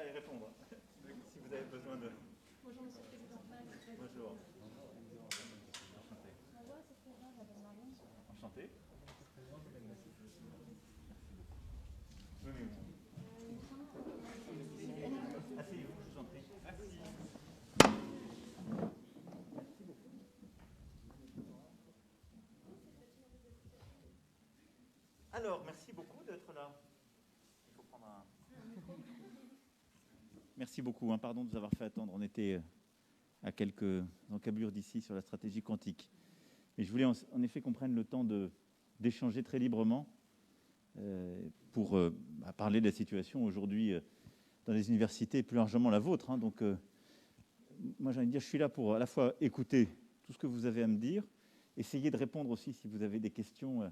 prêt à y répondre. Si vous avez besoin de... Bonjour Monsieur le Président. Bonjour. Enchanté. Enchanté. Oui, oui. Asseyez-vous, je vous en prie. Alors, merci beaucoup d'être là. Il faut prendre un... Merci beaucoup. Pardon de vous avoir fait attendre. On était à quelques encablures d'ici sur la stratégie quantique. Et je voulais en effet qu'on prenne le temps d'échanger très librement pour parler de la situation aujourd'hui dans les universités et plus largement la vôtre. Donc, moi, j'ai envie de dire, je suis là pour à la fois écouter tout ce que vous avez à me dire, essayer de répondre aussi si vous avez des questions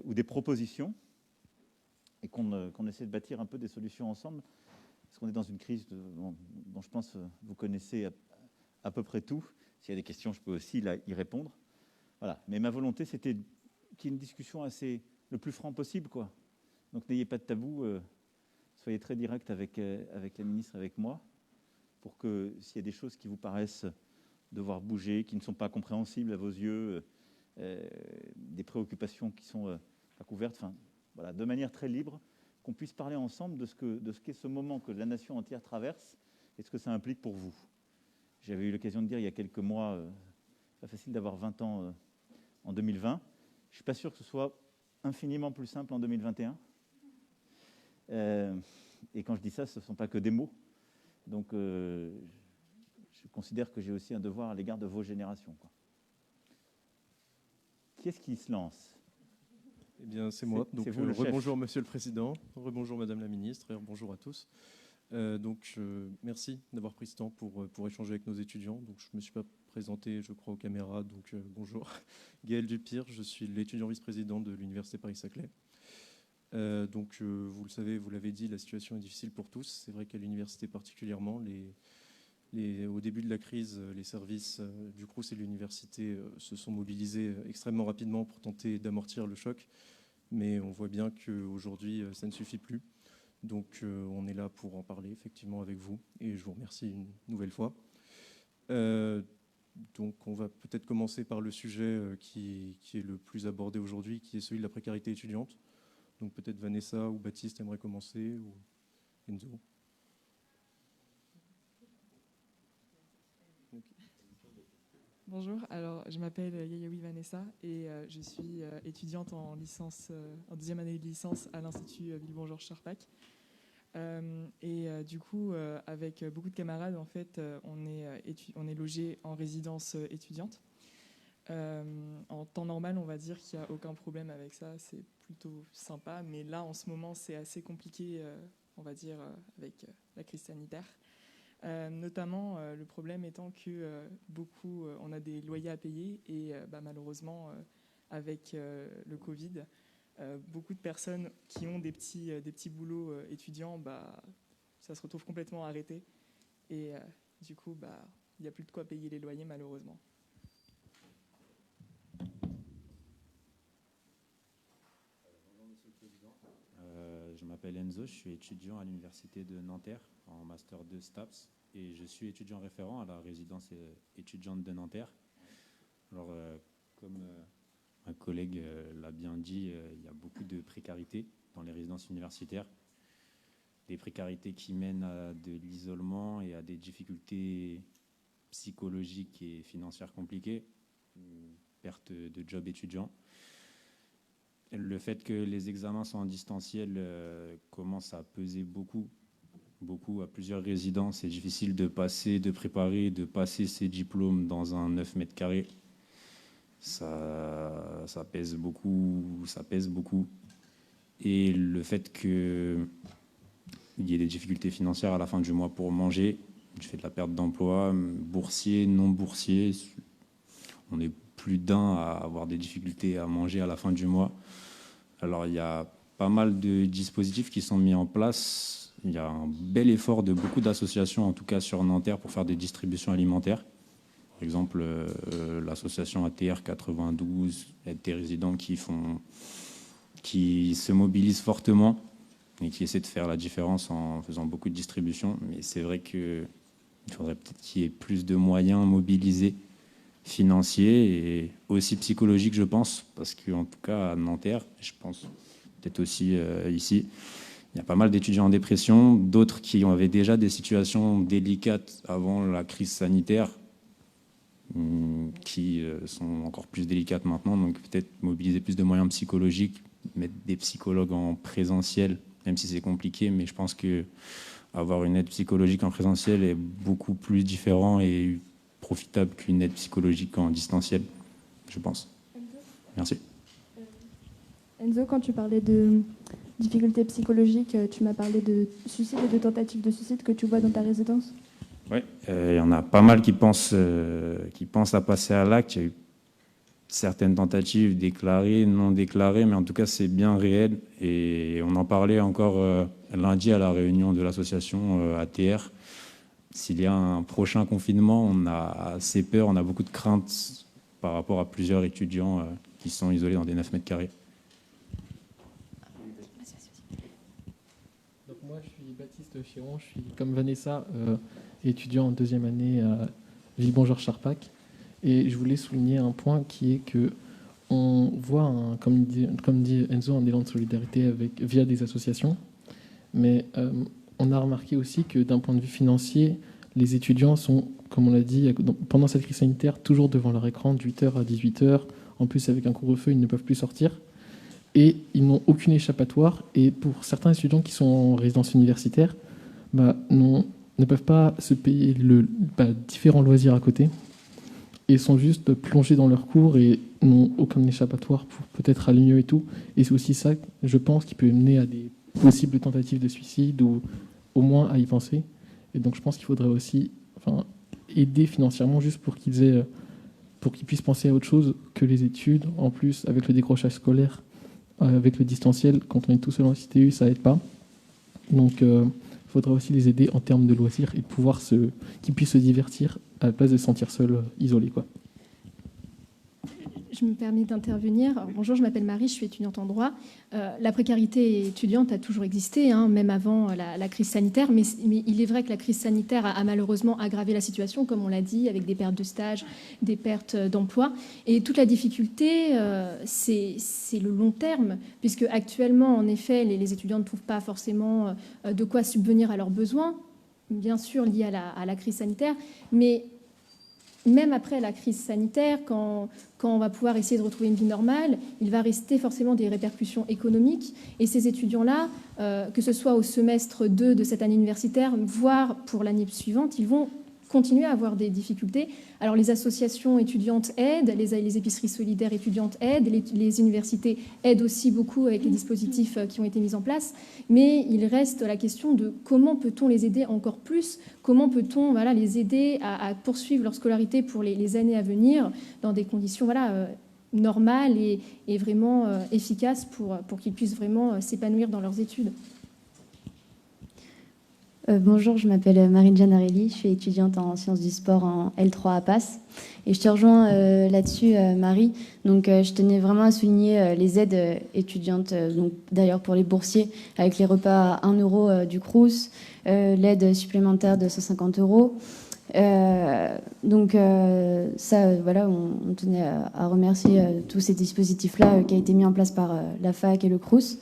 ou des propositions, et qu'on essaie de bâtir un peu des solutions ensemble, parce qu'on est dans une crise dont je pense vous connaissez à peu près tout. S'il y a des questions, je peux aussi y répondre. Voilà. Mais ma volonté, c'était qu'il y ait une discussion le plus franc possible, quoi. Donc n'ayez pas de tabou, soyez très direct avec la ministre, avec moi, pour que s'il y a des choses qui vous paraissent devoir bouger, qui ne sont pas compréhensibles à vos yeux, des préoccupations qui sont pas couvertes, enfin, voilà, de manière très libre, qu'on puisse parler ensemble de ce qu'est ce moment que la nation entière traverse et ce que ça implique pour vous. J'avais eu l'occasion de dire il y a quelques mois, pas facile d'avoir 20 ans en 2020. Je ne suis pas sûr que ce soit infiniment plus simple en 2021. Et quand je dis ça, ce ne sont pas que des mots. Donc, je considère que j'ai aussi un devoir à l'égard de vos générations, quoi. Qui est-ce qui se lance ? Eh bien, c'est moi. Donc, rebonjour Monsieur le Président, rebonjour Madame la Ministre et bonjour à tous. Merci d'avoir pris ce temps pour échanger avec nos étudiants. Donc, je ne me suis pas présenté, je crois, aux caméras. Donc, bonjour. Gaël Dupire, je suis l'étudiant vice-président de l'Université Paris-Saclay. Vous le savez, vous l'avez dit, la situation est difficile pour tous. C'est vrai qu'à l'université particulièrement, au début de la crise, les services du Crous et de l'université se sont mobilisés extrêmement rapidement pour tenter d'amortir le choc. Mais on voit bien qu'aujourd'hui, ça ne suffit plus. Donc, on est là pour en parler effectivement avec vous. Et je vous remercie une nouvelle fois. Donc, on va peut-être commencer par le sujet qui est le plus abordé aujourd'hui, qui est celui de la précarité étudiante. Donc, peut-être Vanessa ou Baptiste aimeraient commencer, ou Enzo. Bonjour, alors je m'appelle Yayaoui Vanessa et je suis étudiante en deuxième année de licence à l'Institut Villebon-Georges-Charpak. Du coup, avec beaucoup de camarades, en fait, on est logé en résidence étudiante. En temps normal, on va dire qu'il n'y a aucun problème avec ça, c'est plutôt sympa. Mais là, en ce moment, c'est assez compliqué, on va dire, avec la crise sanitaire. Notamment, le problème étant que on a des loyers à payer et malheureusement, avec le Covid, beaucoup de personnes qui ont des petits boulots étudiants, ça se retrouve complètement arrêté. Et du coup, il n'y a plus de quoi payer les loyers, malheureusement. Bonjour Monsieur le Président. Je m'appelle Enzo, je suis étudiant à l'Université de Nanterre en Master 2 STAPS et je suis étudiant référent à la résidence étudiante de Nanterre. Alors, comme un collègue l'a bien dit, il y a beaucoup de précarité dans les résidences universitaires. Des précarités qui mènent à de l'isolement et à des difficultés psychologiques et financières compliquées, une perte de job étudiant. Le fait que les examens sont en distanciel commence à peser beaucoup à plusieurs résidences. C'est difficile de préparer ses diplômes dans un 9 mètres carrés. Ça pèse beaucoup. Et le fait qu'il y ait des difficultés financières à la fin du mois pour manger, du fait de la perte d'emploi, boursiers, non boursiers, on est plus d'un à avoir des difficultés à manger à la fin du mois. Alors, il y a pas mal de dispositifs qui sont mis en place. Il y a un bel effort de beaucoup d'associations, en tout cas sur Nanterre, pour faire des distributions alimentaires. Par exemple, l'association ATR 92, Aide tes résidents, qui se mobilisent fortement. et qui essaie de faire la différence en faisant beaucoup de distribution. Mais c'est vrai qu'il faudrait peut-être qu'il y ait plus de moyens mobilisés, financiers et aussi psychologiques, je pense, parce qu'en tout cas à Nanterre, je pense peut-être aussi ici, il y a pas mal d'étudiants en dépression, d'autres qui avaient déjà des situations délicates avant la crise sanitaire, qui sont encore plus délicates maintenant, donc peut-être mobiliser plus de moyens psychologiques, mettre des psychologues en présentiel, même si c'est compliqué, mais je pense que avoir une aide psychologique en présentiel est beaucoup plus différent et profitable qu'une aide psychologique en distanciel, je pense. Merci. Enzo, quand tu parlais de difficultés psychologiques, tu m'as parlé de suicide et de tentatives de suicide que tu vois dans ta résidence. Oui, il y en a pas mal qui pensent à passer à l'acte. Il y a eu certaines tentatives déclarées, non déclarées, mais en tout cas, c'est bien réel. Et on en parlait encore lundi à la réunion de l'association ATR. S'il y a un prochain confinement, on a assez peur, on a beaucoup de craintes par rapport à plusieurs étudiants qui sont isolés dans des 9 mètres carrés. Donc moi, je suis Baptiste Chiron, je suis comme Vanessa, étudiant en deuxième année à Villebon-Georges-Charpac. Et je voulais souligner un point qui est que on voit, comme dit Enzo, un élan de solidarité via des associations. Mais on a remarqué aussi que d'un point de vue financier, les étudiants sont, comme on l'a dit, pendant cette crise sanitaire, toujours devant leur écran de 8h à 18h. En plus, avec un couvre-feu, ils ne peuvent plus sortir. Et ils n'ont aucune échappatoire. Et pour certains étudiants qui sont en résidence universitaire, ne peuvent pas se payer différents loisirs à côté. Et sont juste plongés dans leurs cours et n'ont aucun échappatoire pour peut-être aller mieux et tout. Et c'est aussi ça, je pense, qui peut mener à des possibles tentatives de suicide ou au moins à y penser. Et donc je pense qu'il faudrait aussi aider financièrement juste pour qu'ils puissent penser à autre chose que les études. En plus, avec le décrochage scolaire, avec le distanciel, quand on est tout seul en CTU, ça aide pas. Donc il faudrait aussi les aider en termes de loisirs et de pouvoir qu'ils puissent se divertir à la place de se sentir seuls, isolés, quoi. Je me permets d'intervenir. Alors, bonjour, je m'appelle Marie, je suis étudiante en droit. La précarité étudiante a toujours existé, même avant la crise sanitaire, mais il est vrai que la crise sanitaire a malheureusement aggravé la situation, comme on l'a dit, avec des pertes de stage, des pertes d'emploi. Et toute la difficulté, c'est le long terme, puisque actuellement, en effet, les étudiants ne trouvent pas forcément de quoi subvenir à leurs besoins, bien sûr liés à la crise sanitaire, mais même après la crise sanitaire, quand on va pouvoir essayer de retrouver une vie normale, il va rester forcément des répercussions économiques. Et ces étudiants-là, que ce soit au semestre 2 de cette année universitaire, voire pour l'année suivante, ils vont continuer à avoir des difficultés. Alors les associations étudiantes aident, les épiceries solidaires étudiantes aident, les universités aident aussi beaucoup avec les dispositifs qui ont été mis en place, mais il reste la question de comment peut-on les aider encore plus, comment peut-on les aider à poursuivre leur scolarité pour les années à venir dans des conditions normales et vraiment efficaces pour qu'ils puissent vraiment s'épanouir dans leurs études. Bonjour, je m'appelle Marie-Jeanne Arelli, je suis étudiante en sciences du sport en L3 à PASS. Et je te rejoins là-dessus, Marie. Donc, je tenais vraiment à souligner les aides étudiantes, donc d'ailleurs pour les boursiers, avec les repas à 1 € du Crous, l'aide supplémentaire de 150 €. Donc, ça, voilà, on tenait à remercier tous ces dispositifs-là qui ont été mis en place par la fac et le Crous.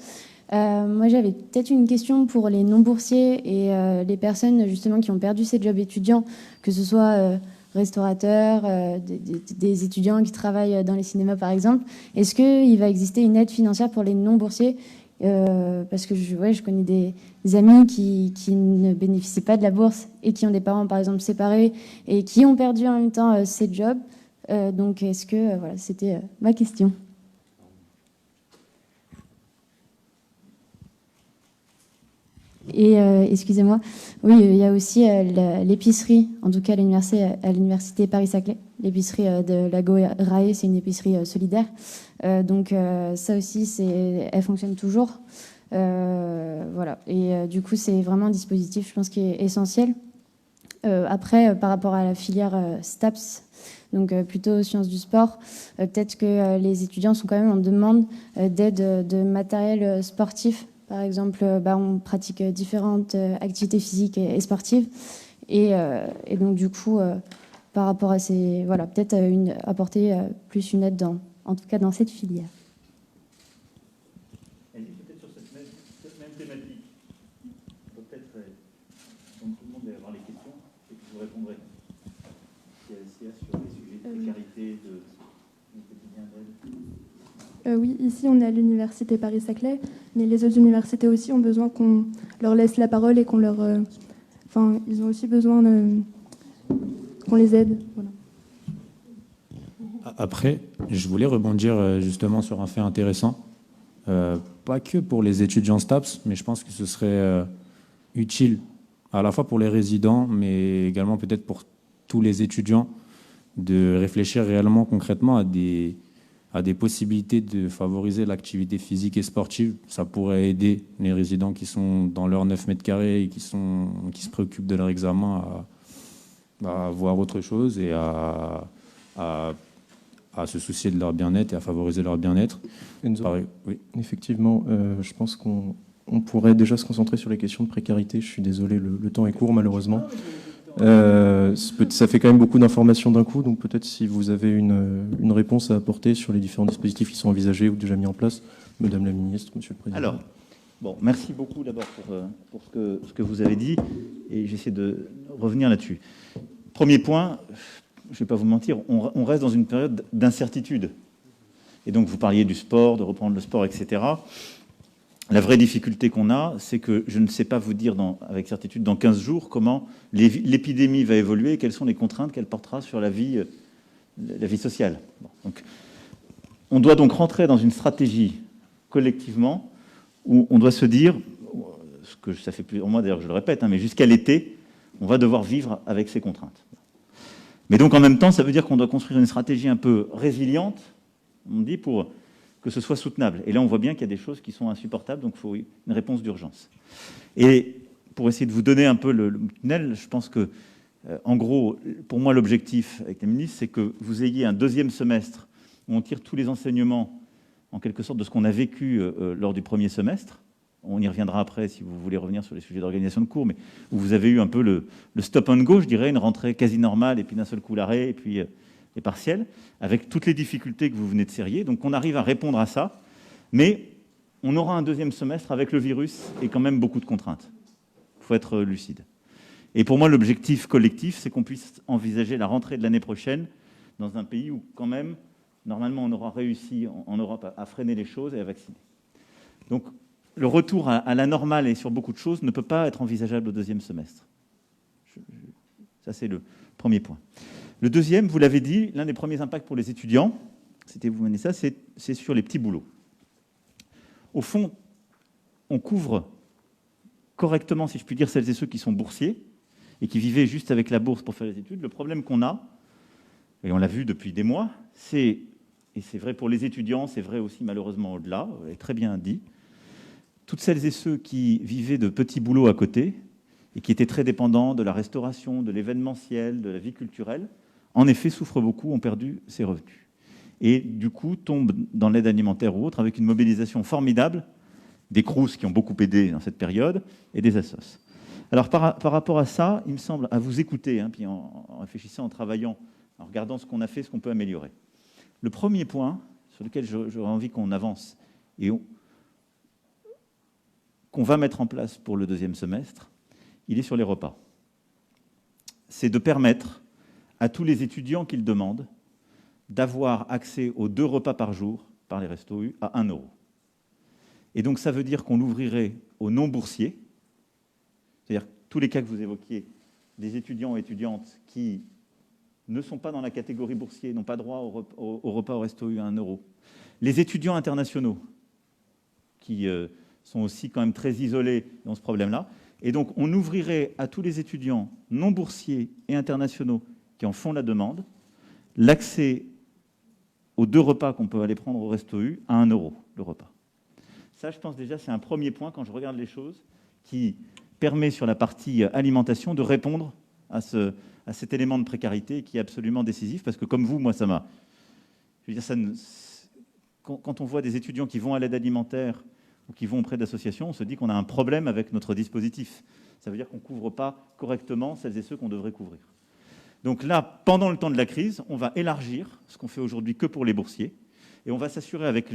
Moi, j'avais peut-être une question pour les non-boursiers et les personnes justement qui ont perdu ces jobs étudiants, que ce soit restaurateurs, des étudiants qui travaillent dans les cinémas par exemple. Est-ce qu'il va exister une aide financière pour les non-boursiers parce que je connais des amis qui ne bénéficient pas de la bourse et qui ont des parents par exemple séparés et qui ont perdu en même temps ces jobs. Donc, est-ce que... voilà, c'était ma question. Et excusez-moi, oui, il y a aussi l'épicerie, en tout cas à l'université Paris-Saclay. L'épicerie de Lago Rae, c'est une épicerie solidaire. Donc ça aussi, elle fonctionne toujours. Voilà. Et du coup, c'est vraiment un dispositif, je pense, qui est essentiel. Après, par rapport à la filière STAPS, donc plutôt sciences du sport, peut-être que les étudiants sont quand même en demande d'aide de matériel sportif Par exemple, on pratique différentes activités physiques et sportives. Et donc, du coup, par rapport à ces... Voilà, peut-être apporter plus une aide, en tout cas dans cette filière. Peut-être sur cette même thématique, peut-être, comme tout le monde va avoir les questions, et que je vous répondrai. S'il y a sur les sujets de précarité, de quotidien d'aide. Oui, ici on est à l'université Paris-Saclay, mais les autres universités aussi ont besoin qu'on leur laisse la parole et qu'on leur... ils ont aussi besoin qu'on les aide. Voilà. Après, je voulais rebondir justement sur un fait intéressant. Pas que pour les étudiants STAPS, mais je pense que ce serait utile à la fois pour les résidents, mais également peut-être pour tous les étudiants, de réfléchir réellement concrètement à des possibilités de favoriser l'activité physique et sportive. Ça pourrait aider les résidents qui sont dans leurs 9 mètres carrés et qui se préoccupent de leur examen à voir autre chose et à se soucier de leur bien-être et à favoriser leur bien-être. Enzo, oui. Effectivement, je pense qu'on pourrait déjà se concentrer sur les questions de précarité. Je suis désolé, le temps est court malheureusement. Ça fait quand même beaucoup d'informations d'un coup, donc peut-être si vous avez une réponse à apporter sur les différents dispositifs qui sont envisagés ou déjà mis en place, Madame la Ministre, Monsieur le Président. Alors, merci beaucoup d'abord pour ce que vous avez dit, et j'essaie de revenir là-dessus. Premier point, je ne vais pas vous mentir, on reste dans une période d'incertitude. Et donc vous parliez du sport, de reprendre le sport, etc. La vraie difficulté qu'on a, c'est que je ne sais pas vous dire avec certitude dans 15 jours comment l'épidémie va évoluer et quelles sont les contraintes qu'elle portera sur la vie sociale. Donc, on doit donc rentrer dans une stratégie collectivement où on doit se dire, ce que ça fait plusieurs mois d'ailleurs que je le répète, mais jusqu'à l'été, on va devoir vivre avec ces contraintes. Mais donc en même temps, ça veut dire qu'on doit construire une stratégie un peu résiliente, on dit, pour que ce soit soutenable. Et là, on voit bien qu'il y a des choses qui sont insupportables, donc il faut une réponse d'urgence. Et pour essayer de vous donner un peu le tunnel, je pense que, en gros, pour moi, l'objectif avec les ministres, c'est que vous ayez un deuxième semestre où on tire tous les enseignements, en quelque sorte, de ce qu'on a vécu lors du premier semestre. On y reviendra après, si vous voulez revenir sur les sujets d'organisation de cours, mais où vous avez eu un peu le stop and go, je dirais, une rentrée quasi normale, et puis d'un seul coup l'arrêt, et puis les partiels, avec toutes les difficultés que vous venez de serrer. Donc on arrive à répondre à ça, mais on aura un deuxième semestre avec le virus et quand même beaucoup de contraintes. Il faut être lucide. Et pour moi, l'objectif collectif, c'est qu'on puisse envisager la rentrée de l'année prochaine dans un pays où quand même, normalement, on aura réussi en Europe à freiner les choses et à vacciner. Donc le retour à la normale et sur beaucoup de choses ne peut pas être envisageable au deuxième semestre. Ça, c'est le premier point. Le deuxième, vous l'avez dit, l'un des premiers impacts pour les étudiants, c'était vous menez ça, c'est sur les petits boulots. Au fond, on couvre correctement, si je puis dire, celles et ceux qui sont boursiers et qui vivaient juste avec la bourse pour faire les études. Le problème qu'on a, et on l'a vu depuis des mois, et c'est vrai pour les étudiants, c'est vrai aussi malheureusement au-delà, vous l'avez très bien dit, toutes celles et ceux qui vivaient de petits boulots à côté et qui étaient très dépendants de la restauration, de l'événementiel, de la vie culturelle, en effet, souffrent beaucoup, ont perdu ses revenus. Et du coup, tombent dans l'aide alimentaire ou autre, avec une mobilisation formidable des CROUS qui ont beaucoup aidé dans cette période, et des assos. Alors, par rapport à ça, il me semble, à vous écouter, puis en réfléchissant, en travaillant, en regardant ce qu'on a fait, ce qu'on peut améliorer. Le premier point sur lequel j'aurais envie qu'on avance, et qu'on va mettre en place pour le deuxième semestre, il est sur les repas. C'est de permettre à tous les étudiants qui le demandent d'avoir accès aux 2 repas par jour par les Restos U à 1 €. Et donc ça veut dire qu'on l'ouvrirait aux non-boursiers, c'est-à-dire tous les cas que vous évoquiez, des étudiants et étudiantes qui ne sont pas dans la catégorie boursier, n'ont pas droit au repas au Resto U à 1 €. Les étudiants internationaux, qui sont aussi quand même très isolés dans ce problème-là. Et donc on ouvrirait à tous les étudiants non boursiers et internationaux qui en font la demande, l'accès aux 2 repas qu'on peut aller prendre au Resto U à 1 € le repas. Ça, je pense déjà, c'est un premier point, quand je regarde les choses, qui permet sur la partie alimentation de répondre à cet élément de précarité qui est absolument décisif, parce que comme vous, moi, ça m'a... Je veux dire, quand on voit des étudiants qui vont à l'aide alimentaire ou qui vont auprès d'associations, on se dit qu'on a un problème avec notre dispositif. Ça veut dire qu'on ne couvre pas correctement celles et ceux qu'on devrait couvrir. Donc là, pendant le temps de la crise, on va élargir ce qu'on fait aujourd'hui que pour les boursiers, et on va s'assurer avec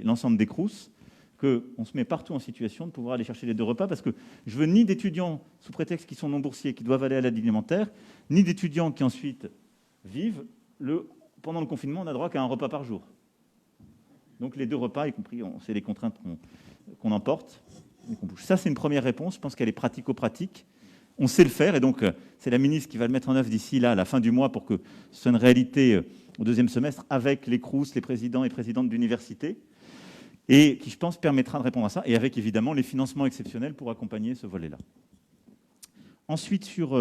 l'ensemble des CROUS qu'on se met partout en situation de pouvoir aller chercher les 2 repas, parce que je veux ni d'étudiants sous prétexte qu'ils sont non boursiers, qui doivent aller à l'aide alimentaire, ni d'étudiants qui ensuite vivent. Pendant le confinement, on n'a droit qu'à un repas par jour. Donc les 2 repas, y compris, c'est les contraintes qu'on emporte et qu'on bouge. Ça, c'est une première réponse. Je pense qu'elle est pratico-pratique. On sait le faire, et donc c'est la ministre qui va le mettre en œuvre d'ici là, à la fin du mois, pour que ce soit une réalité au 2e semestre, avec les CROUS, les présidents et présidentes d'université, et qui, je pense, permettra de répondre à ça, et avec évidemment les financements exceptionnels pour accompagner ce volet-là. Ensuite, sur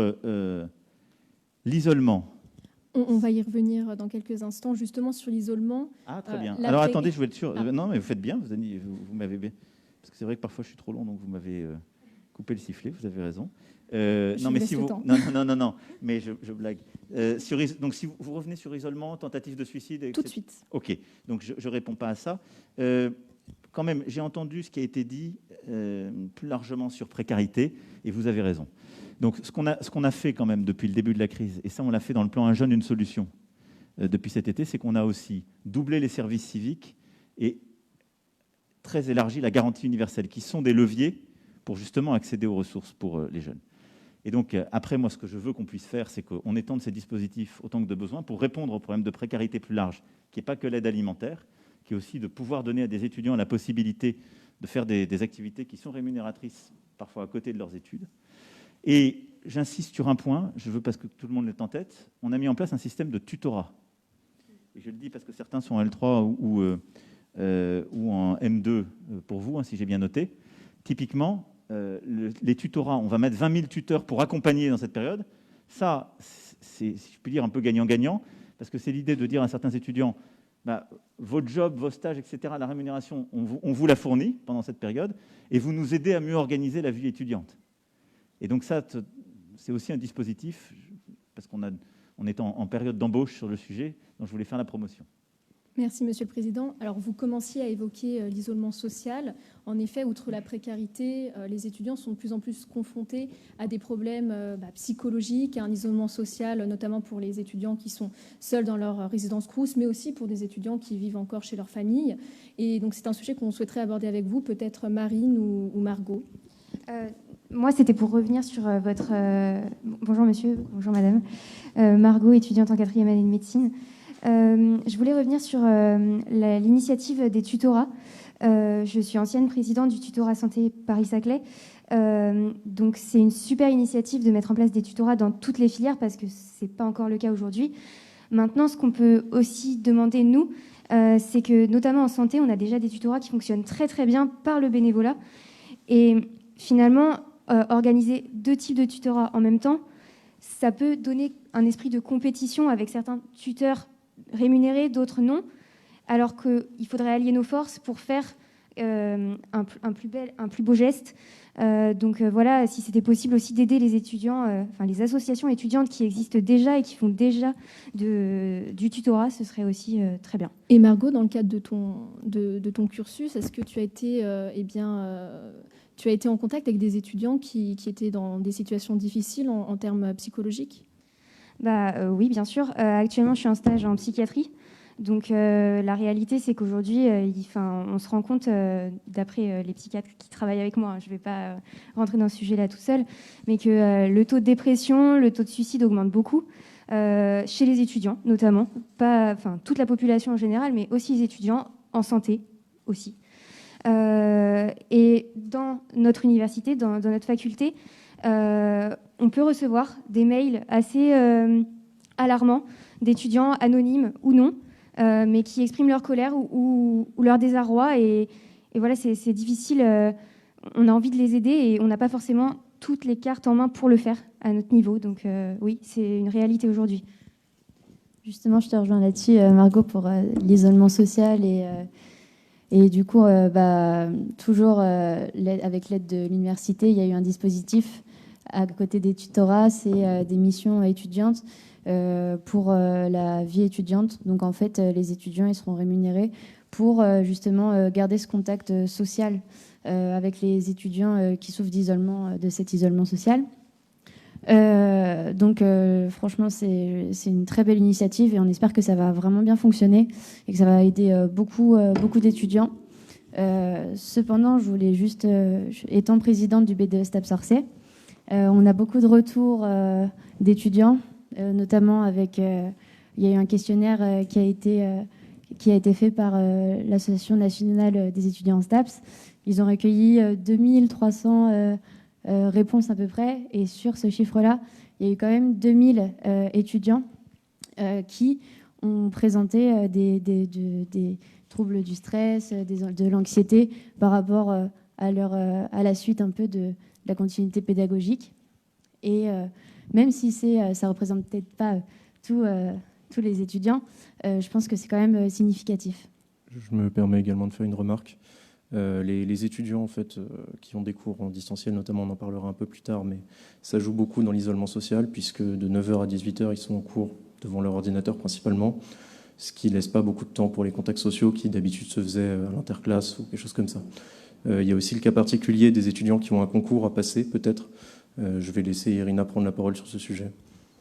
l'isolement. On va y revenir dans quelques instants, justement sur l'isolement. Ah, très bien. Alors attendez, je veux être sûr. Non, mais vous faites bien, vous m'avez bien. Parce que c'est vrai que parfois je suis trop long, donc vous m'avez coupé le sifflet, vous avez raison. Non, mais si vous. Non, mais je blague. Donc si vous revenez sur isolement, tentative de suicide. Etc. Tout de suite. Ok, donc je ne réponds pas à ça. Quand même, j'ai entendu ce qui a été dit plus largement sur précarité, et vous avez raison. Donc, ce qu'on a fait quand même depuis le début de la crise, et ça, on l'a fait dans le plan Un jeune, une solution depuis cet été, c'est qu'on a aussi doublé les services civiques et très élargi la garantie universelle, qui sont des leviers pour justement accéder aux ressources pour les jeunes. Et donc, après, moi, ce que je veux qu'on puisse faire, c'est qu'on étende ces dispositifs autant que de besoin pour répondre aux problèmes de précarité plus large, qui n'est pas que l'aide alimentaire, qui est aussi de pouvoir donner à des étudiants la possibilité de faire des activités qui sont rémunératrices, parfois à côté de leurs études. Et j'insiste sur un point, je veux parce que tout le monde l'ait en tête, on a mis en place un système de tutorat. Et je le dis parce que certains sont en L3 ou en M2 pour vous, si j'ai bien noté. Typiquement, les tutorats, on va mettre 20 000 tuteurs pour accompagner dans cette période. Ça, c'est, si je puis dire, un peu gagnant-gagnant, parce que c'est l'idée de dire à certains étudiants, votre job, vos stages, etc., la rémunération, on vous la fournit pendant cette période, et vous nous aidez à mieux organiser la vie étudiante. Et donc ça, c'est aussi un dispositif, parce qu'on est en période d'embauche sur le sujet, dont je voulais faire la promotion. Merci, Monsieur le Président. Alors, vous commenciez à évoquer l'isolement social. En effet, outre la précarité, les étudiants sont de plus en plus confrontés à des problèmes psychologiques, à un isolement social, notamment pour les étudiants qui sont seuls dans leur résidence CROUS, mais aussi pour des étudiants qui vivent encore chez leur famille. Et donc, c'est un sujet qu'on souhaiterait aborder avec vous, peut-être Marine ou Margot. Moi, c'était pour revenir sur votre... Bonjour monsieur, bonjour madame. Margot, étudiante en 4e année de médecine. Je voulais revenir sur l'initiative des tutorats. Je suis ancienne présidente du tutorat santé Paris-Saclay. Donc c'est une super initiative de mettre en place des tutorats dans toutes les filières, parce que ce n'est pas encore le cas aujourd'hui. Maintenant, ce qu'on peut aussi demander, nous, c'est que notamment en santé, on a déjà des tutorats qui fonctionnent très très bien par le bénévolat. Et finalement, organiser 2 types de tutorats en même temps, ça peut donner un esprit de compétition avec certains tuteurs rémunérés, d'autres non, alors qu'il faudrait allier nos forces pour faire un plus beau geste. Donc voilà, si c'était possible aussi d'aider les étudiants, les associations étudiantes qui existent déjà et qui font déjà du tutorat, ce serait aussi très bien. Et Margot, dans le cadre de ton cursus, est-ce que tu as été tu as été en contact avec des étudiants qui étaient dans des situations difficiles en termes psychologiques ? Oui, bien sûr. Actuellement, je suis en stage en psychiatrie. Donc, la réalité, c'est qu'aujourd'hui, on se rend compte, d'après les psychiatres qui travaillent avec moi, je ne vais pas rentrer dans ce sujet-là tout seul, mais que le taux de dépression, le taux de suicide augmente beaucoup, chez les étudiants notamment. Pas toute la population en général, mais aussi les étudiants en santé aussi. Et dans notre université, dans notre faculté, on peut recevoir des mails assez alarmants d'étudiants anonymes ou non, mais qui expriment leur colère ou leur désarroi. Et voilà, c'est difficile. On a envie de les aider et on n'a pas forcément toutes les cartes en main pour le faire à notre niveau. Donc oui, c'est une réalité aujourd'hui. Justement, je te rejoins là-dessus, Margot, pour l'isolement social et du coup, toujours avec l'aide de l'université, il y a eu un dispositif à côté des tutorats, c'est des missions étudiantes pour la vie étudiante. Donc en fait, les étudiants ils seront rémunérés pour justement garder ce contact social avec les étudiants qui souffrent d'isolement, de cet isolement social. Donc franchement, c'est une très belle initiative et on espère que ça va vraiment bien fonctionner et que ça va aider beaucoup d'étudiants. Cependant, je voulais juste, étant présidente du BDE STAPS Orsay, on a beaucoup de retours d'étudiants, notamment avec, il y a eu un questionnaire qui a été fait par l'Association nationale des étudiants en STAPS. Ils ont recueilli 2300 réponses à peu près, et sur ce chiffre-là, il y a eu quand même 2000 étudiants qui ont présenté des troubles du stress, de l'anxiété par rapport à la suite un peu de la continuité pédagogique. Et même si ça représente peut-être pas tous les étudiants, je pense que c'est quand même significatif. Je me permets également de faire une remarque. Les étudiants en fait, qui ont des cours en distanciel, notamment, on en parlera un peu plus tard, mais ça joue beaucoup dans l'isolement social, puisque de 9h à 18h, ils sont en cours devant leur ordinateur principalement, ce qui ne laisse pas beaucoup de temps pour les contacts sociaux qui d'habitude se faisaient à l'interclasse ou quelque chose comme ça. Il y a aussi le cas particulier des étudiants qui ont un concours à passer, peut-être. Je vais laisser Irina prendre la parole sur ce sujet.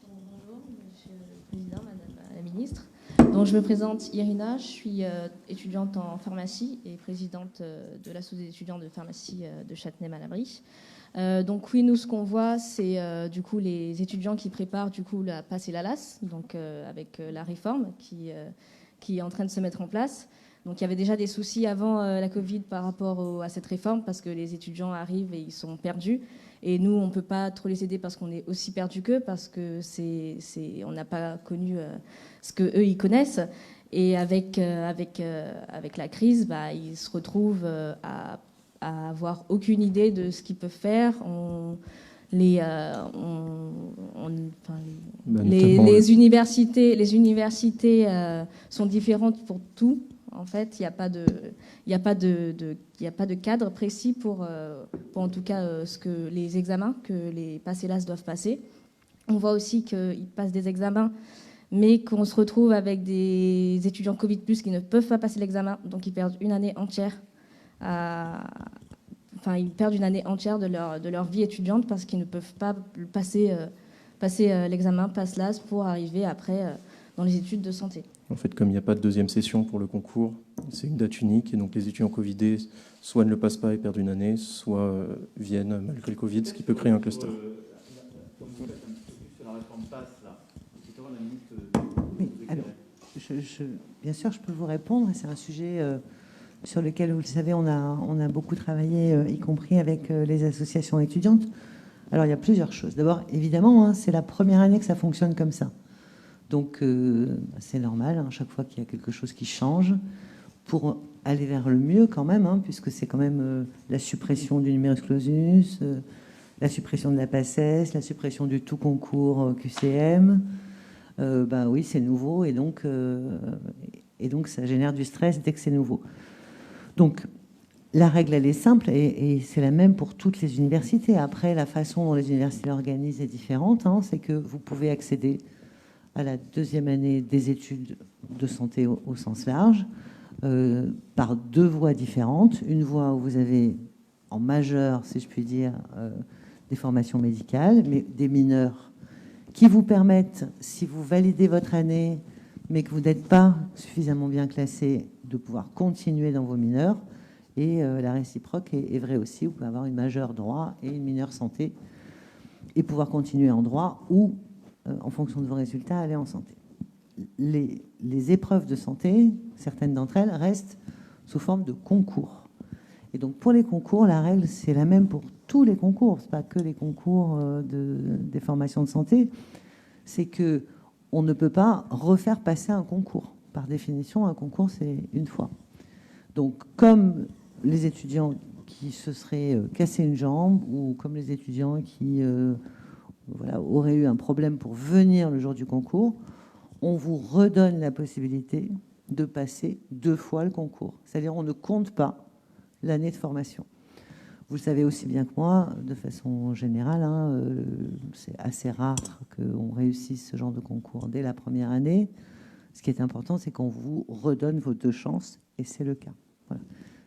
Bonjour, Monsieur le Président, Madame la Ministre. Donc, je me présente Irina, je suis étudiante en pharmacie et présidente de l'association des étudiants de pharmacie de Châtenay-Malabry. Donc oui, nous, ce qu'on voit, c'est du coup les étudiants qui préparent du coup la PASS et la LAS, donc avec la réforme qui est en train de se mettre en place. Donc il y avait déjà des soucis avant la Covid par rapport à cette réforme, parce que les étudiants arrivent et ils sont perdus. Et nous, on ne peut pas trop les aider parce qu'on est aussi perdus qu'eux, parce que on n'a pas connu ce qu'eux, ils connaissent. Et avec la crise, ils se retrouvent à avoir aucune idée de ce qu'ils peuvent faire. Les universités sont différentes pour tout. En fait, il n'y a pas de cadre précis pour en tout cas ce que les examens que les PASS et LAS doivent passer. On voit aussi qu'ils passent des examens, mais qu'on se retrouve avec des étudiants Covid+, qui ne peuvent pas passer l'examen, donc ils perdent une année entière. Ils perdent une année entière de leur vie étudiante parce qu'ils ne peuvent pas passer l'examen PASS-LAS pour arriver après dans les études de santé. En fait, comme il n'y a pas de deuxième session pour le concours, c'est une date unique, et donc les étudiants Covidés soit ne le passent pas et perdent une année, soit viennent malgré le Covid, ce qui peut créer un cluster. Oui, alors, bien sûr, je peux vous répondre. C'est un sujet sur lequel, vous le savez, on a beaucoup travaillé, y compris avec les associations étudiantes. Alors, il y a plusieurs choses. D'abord, évidemment, c'est la première année que ça fonctionne comme ça. Donc, c'est normal, chaque fois qu'il y a quelque chose qui change, pour aller vers le mieux quand même, puisque c'est quand même la suppression du numerus clausus, la suppression de la PACES, la suppression du tout concours QCM. Oui, c'est nouveau, et donc ça génère du stress dès que c'est nouveau. Donc, la règle, elle est simple, et c'est la même pour toutes les universités. Après, la façon dont les universités l'organisent est différente. C'est que vous pouvez accéder à la deuxième année des études de santé au sens large par deux voies différentes. Une voie où vous avez en majeur, si je puis dire, des formations médicales, mais des mineurs qui vous permettent, si vous validez votre année, mais que vous n'êtes pas suffisamment bien classé, de pouvoir continuer dans vos mineurs. Et la réciproque est vraie aussi. Vous pouvez avoir une majeure droit et une mineure santé et pouvoir continuer en droit ou, en fonction de vos résultats, aller en santé. Les épreuves de santé, certaines d'entre elles, restent sous forme de concours. Et donc, pour les concours, la règle, c'est la même pour tous les concours. Ce n'est pas que les concours des formations de santé. C'est qu'on ne peut pas refaire passer un concours. Par définition, un concours, c'est une fois. Donc, comme les étudiants qui se seraient cassé une jambe, ou comme les étudiants qui auraient eu un problème pour venir le jour du concours, on vous redonne la possibilité de passer 2 fois le concours. C'est-à-dire on ne compte pas l'année de formation. Vous le savez aussi bien que moi, de façon générale, c'est assez rare qu'on réussisse ce genre de concours dès la première année. Ce qui est important, c'est qu'on vous redonne vos 2 chances, et c'est le cas. Voilà.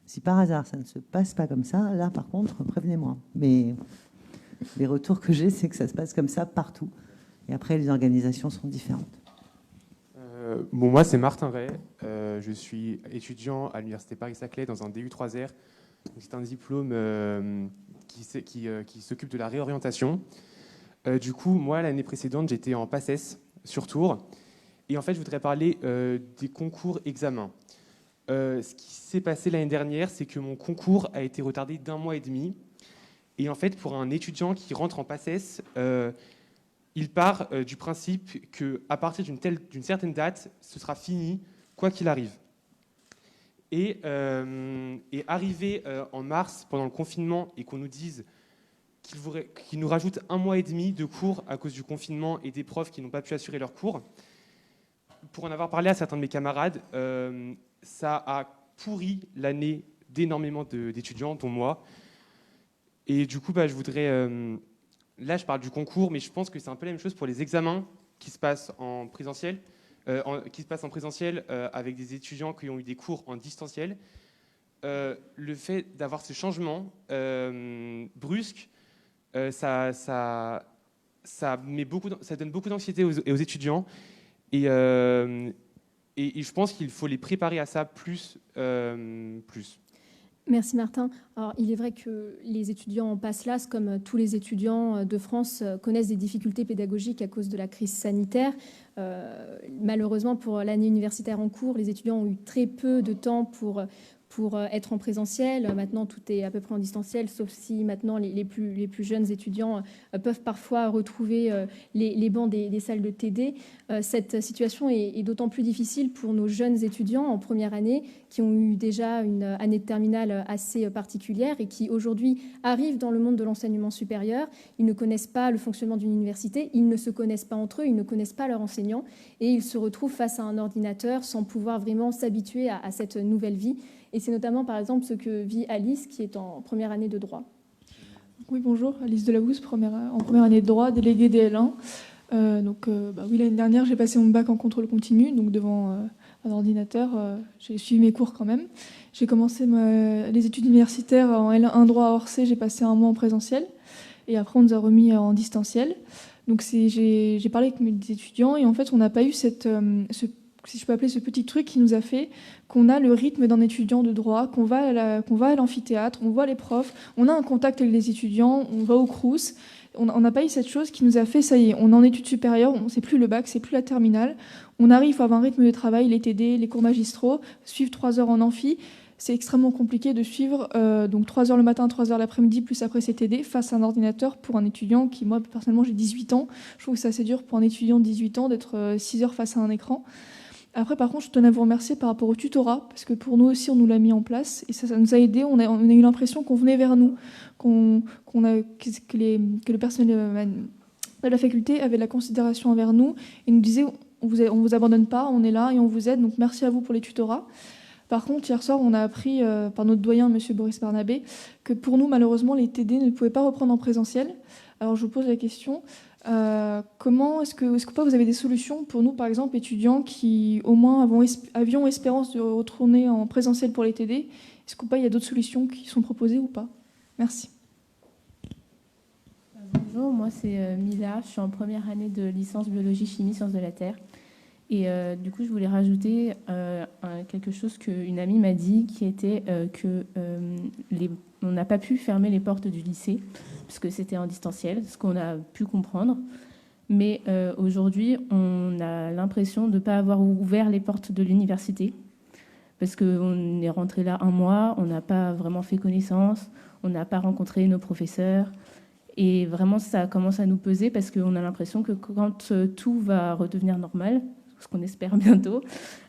Si par hasard, ça ne se passe pas comme ça, là, par contre, prévenez-moi. Mais les retours que j'ai, c'est que ça se passe comme ça partout. Et après, les organisations sont différentes. Moi, c'est Martin Ray. Je suis étudiant à l'Université Paris-Saclay dans un DU3R. C'est un diplôme qui s'occupe de la réorientation. Du coup, moi, l'année précédente, j'étais en PACES sur Tours. Et en fait, je voudrais parler des concours examens. Ce qui s'est passé l'année dernière, c'est que mon concours a été retardé d'1 mois et demi. Et en fait, pour un étudiant qui rentre en PACES, il part du principe qu'à partir d'une certaine date, ce sera fini, quoi qu'il arrive. Et arrivé en mars, pendant le confinement, et qu'on nous dise qu'il nous rajoute 1 mois et demi de cours à cause du confinement et des profs qui n'ont pas pu assurer leurs cours, pour en avoir parlé à certains de mes camarades, ça a pourri l'année d'énormément d'étudiants, dont moi. Et du coup, je voudrais... là, je parle du concours, mais je pense que c'est un peu la même chose pour les examens qui se passent en présentiel, avec des étudiants qui ont eu des cours en distanciel. Le fait d'avoir ce changement brusque, ça donne beaucoup d'anxiété aux étudiants. Et je pense qu'il faut les préparer à ça plus. Merci Martin. Alors, il est vrai que les étudiants en PACES, comme tous les étudiants de France, connaissent des difficultés pédagogiques à cause de la crise sanitaire. Malheureusement, pour l'année universitaire en cours, les étudiants ont eu très peu de temps pour être en présentiel. Maintenant, tout est à peu près en distanciel, sauf si maintenant les plus jeunes étudiants peuvent parfois retrouver les bancs des salles de TD. Cette situation est d'autant plus difficile pour nos jeunes étudiants en première année qui ont eu déjà une année de terminale assez particulière et qui aujourd'hui arrivent dans le monde de l'enseignement supérieur. Ils ne connaissent pas le fonctionnement d'une université, ils ne se connaissent pas entre eux, ils ne connaissent pas leurs enseignants et ils se retrouvent face à un ordinateur sans pouvoir vraiment s'habituer à cette nouvelle vie. Et c'est notamment, par exemple, ce que vit Alice, qui est en première année de droit. Oui, bonjour, Alice Delabousse, en première année de droit, déléguée DL1. Oui, l'année dernière, j'ai passé mon bac en contrôle continu, donc devant un ordinateur. J'ai suivi mes cours quand même. J'ai commencé les études universitaires en L1 droit à Orsay, j'ai passé 1 mois en présentiel. Et après, on nous a remis en distanciel. Donc j'ai parlé avec mes étudiants et en fait, on n'a pas eu si je peux appeler ce petit truc qui nous a fait qu'on a le rythme d'un étudiant de droit, qu'on va à l'amphithéâtre, on voit les profs, on a un contact avec les étudiants, on va au Crous. On n'a pas eu cette chose qui nous a fait, ça y est, on est en études supérieures, c'est plus le bac, c'est plus la terminale. On arrive à avoir un rythme de travail, les TD, les cours magistraux, suivre 3 heures en amphi. C'est extrêmement compliqué de suivre donc 3 heures le matin, 3 heures l'après-midi, plus après ces TD, face à un ordinateur pour un étudiant qui, moi, personnellement, j'ai 18 ans. Je trouve que c'est assez dur pour un étudiant de 18 ans d'être 6 heures face à un écran. Après, par contre, je tenais à vous remercier par rapport au tutorat, parce que pour nous aussi, on nous l'a mis en place, et ça nous a aidés. On a eu l'impression qu'on venait vers nous, que le personnel de la faculté avait de la considération envers nous, et nous disait, on vous abandonne pas, on est là, et on vous aide, donc merci à vous pour les tutorats. Par contre, hier soir, on a appris par notre doyen, M. Boris Barnabé, que pour nous, malheureusement, les TD ne pouvaient pas reprendre en présentiel. Alors, je vous pose la question... est-ce que vous avez des solutions pour nous, par exemple, étudiants qui, au moins, avions espérance de retourner en présentiel pour les TD? Est-ce qu'il y a d'autres solutions qui sont proposées ou pas? Merci. Bonjour, moi c'est Mila, je suis en première année de licence biologie, chimie, sciences de la Terre. Et du coup, je voulais rajouter quelque chose qu'une amie m'a dit, qui était on n'a pas pu fermer les portes du lycée, parce que c'était en distanciel, ce qu'on a pu comprendre. Mais aujourd'hui, on a l'impression de ne pas avoir ouvert les portes de l'université, parce qu'on est rentré là 1 mois, on n'a pas vraiment fait connaissance, on n'a pas rencontré nos professeurs. Et vraiment, ça commence à nous peser, parce qu'on a l'impression que quand tout va redevenir normal, ce qu'on espère bientôt,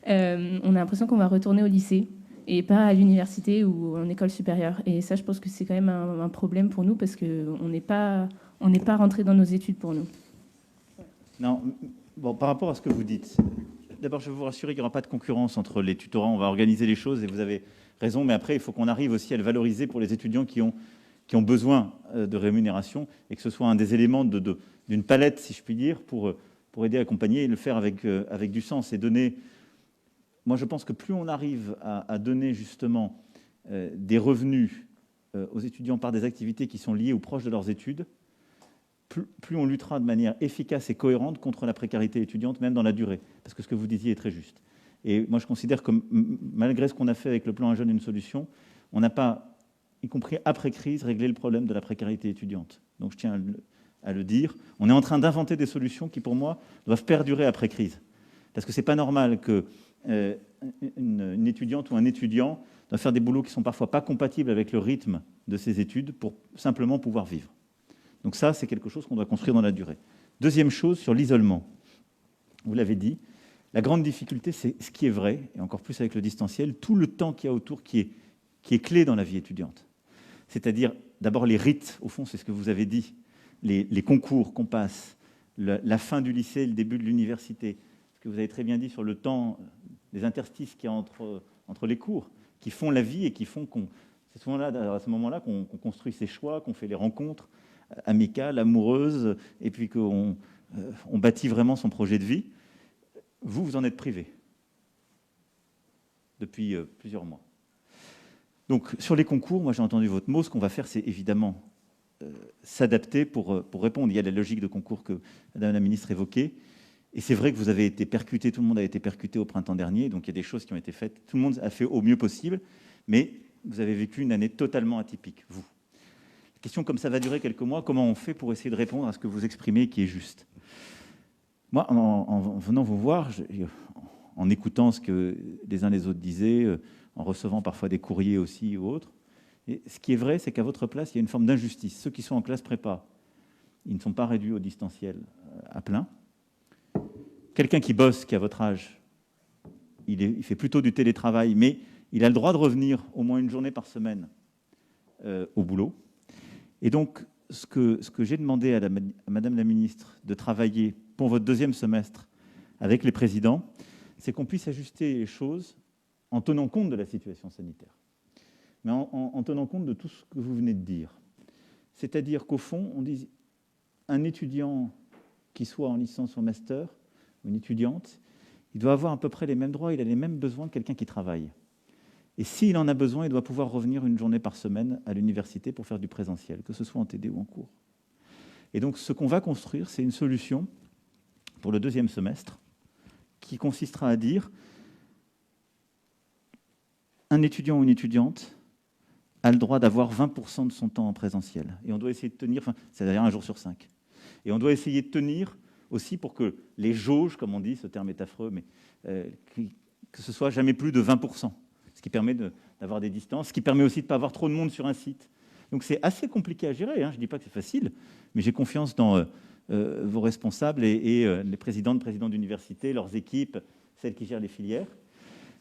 on a l'impression qu'on va retourner au lycée et pas à l'université ou en école supérieure. Et ça, je pense que c'est quand même un problème pour nous parce qu'on n'est pas rentré dans nos études pour nous. Non, bon, par rapport à ce que vous dites, d'abord, je veux vous rassurer qu'il n'y aura pas de concurrence entre les tutorats. On va organiser les choses et vous avez raison, mais après, il faut qu'on arrive aussi à le valoriser pour les étudiants qui ont besoin de rémunération et que ce soit un des éléments d'une palette, si je puis dire, pour pour aider, accompagner et le faire avec du sens et donner. Moi, je pense que plus on arrive à donner justement des revenus aux étudiants par des activités qui sont liées ou proches de leurs études, plus on luttera de manière efficace et cohérente contre la précarité étudiante, même dans la durée. Parce que ce que vous disiez est très juste. Et moi, je considère que malgré ce qu'on a fait avec le plan Un jeune, une solution, on n'a pas, y compris après crise, réglé le problème de la précarité étudiante. Donc je tiens à le dire. On est en train d'inventer des solutions qui, pour moi, doivent perdurer après crise. Parce que ce n'est pas normal que une étudiante ou un étudiant doit faire des boulots qui ne sont parfois pas compatibles avec le rythme de ses études pour simplement pouvoir vivre. Donc ça, c'est quelque chose qu'on doit construire dans la durée. Deuxième chose, sur l'isolement. Vous l'avez dit, la grande difficulté, c'est ce qui est vrai, et encore plus avec le distanciel, tout le temps qu'il y a autour qui est clé dans la vie étudiante. C'est-à-dire, d'abord, les rites, au fond, c'est ce que vous avez dit, les concours qu'on passe, la fin du lycée, le début de l'université, ce que vous avez très bien dit sur le temps, les interstices qu'il y a entre les cours, qui font la vie et qui font c'est souvent là, à ce moment-là qu'on construit ses choix, qu'on fait les rencontres amicales, amoureuses, et puis qu'on bâtit vraiment son projet de vie. Vous en êtes privé depuis plusieurs mois. Donc, sur les concours, moi j'ai entendu votre mot, ce qu'on va faire, c'est évidemment s'adapter pour répondre. Il y a la logique de concours que Madame la Ministre évoquait, et c'est vrai que vous avez été percuté, tout le monde a été percuté au printemps dernier, donc il y a des choses qui ont été faites, tout le monde a fait au mieux possible, mais vous avez vécu une année totalement atypique, vous. La question, comme ça va durer quelques mois, comment on fait pour essayer de répondre à ce que vous exprimez qui est juste? Moi, en venant vous voir, en écoutant ce que les uns les autres disaient, en recevant parfois des courriers aussi ou autres, et ce qui est vrai, c'est qu'à votre place, il y a une forme d'injustice. Ceux qui sont en classe prépa, ils ne sont pas réduits au distanciel à plein. Quelqu'un qui bosse, qui a votre âge, il fait plutôt du télétravail, mais il a le droit de revenir au moins une journée par semaine au boulot. Et donc, ce que j'ai demandé à Madame la Ministre de travailler pour votre deuxième semestre avec les présidents, c'est qu'on puisse ajuster les choses en tenant compte de la situation sanitaire, mais en tenant compte de tout ce que vous venez de dire. C'est-à-dire qu'au fond, on dit un étudiant qui soit en licence ou en master, ou une étudiante, il doit avoir à peu près les mêmes droits, il a les mêmes besoins que quelqu'un qui travaille. Et s'il en a besoin, il doit pouvoir revenir une journée par semaine à l'université pour faire du présentiel, que ce soit en TD ou en cours. Et donc, ce qu'on va construire, c'est une solution pour le deuxième semestre qui consistera à dire un étudiant ou une étudiante a le droit d'avoir 20% de son temps en présentiel. Et on doit essayer de tenir, c'est-à-dire 1 jour sur 5. Et on doit essayer de tenir aussi pour que les jauges, comme on dit, ce terme est affreux, mais que ce soit jamais plus de 20%, ce qui permet d'avoir des distances, ce qui permet aussi de ne pas avoir trop de monde sur un site. Donc c'est assez compliqué à gérer, hein. Je ne dis pas que c'est facile, mais j'ai confiance dans vos responsables et les présidents d'université, leurs équipes, celles qui gèrent les filières.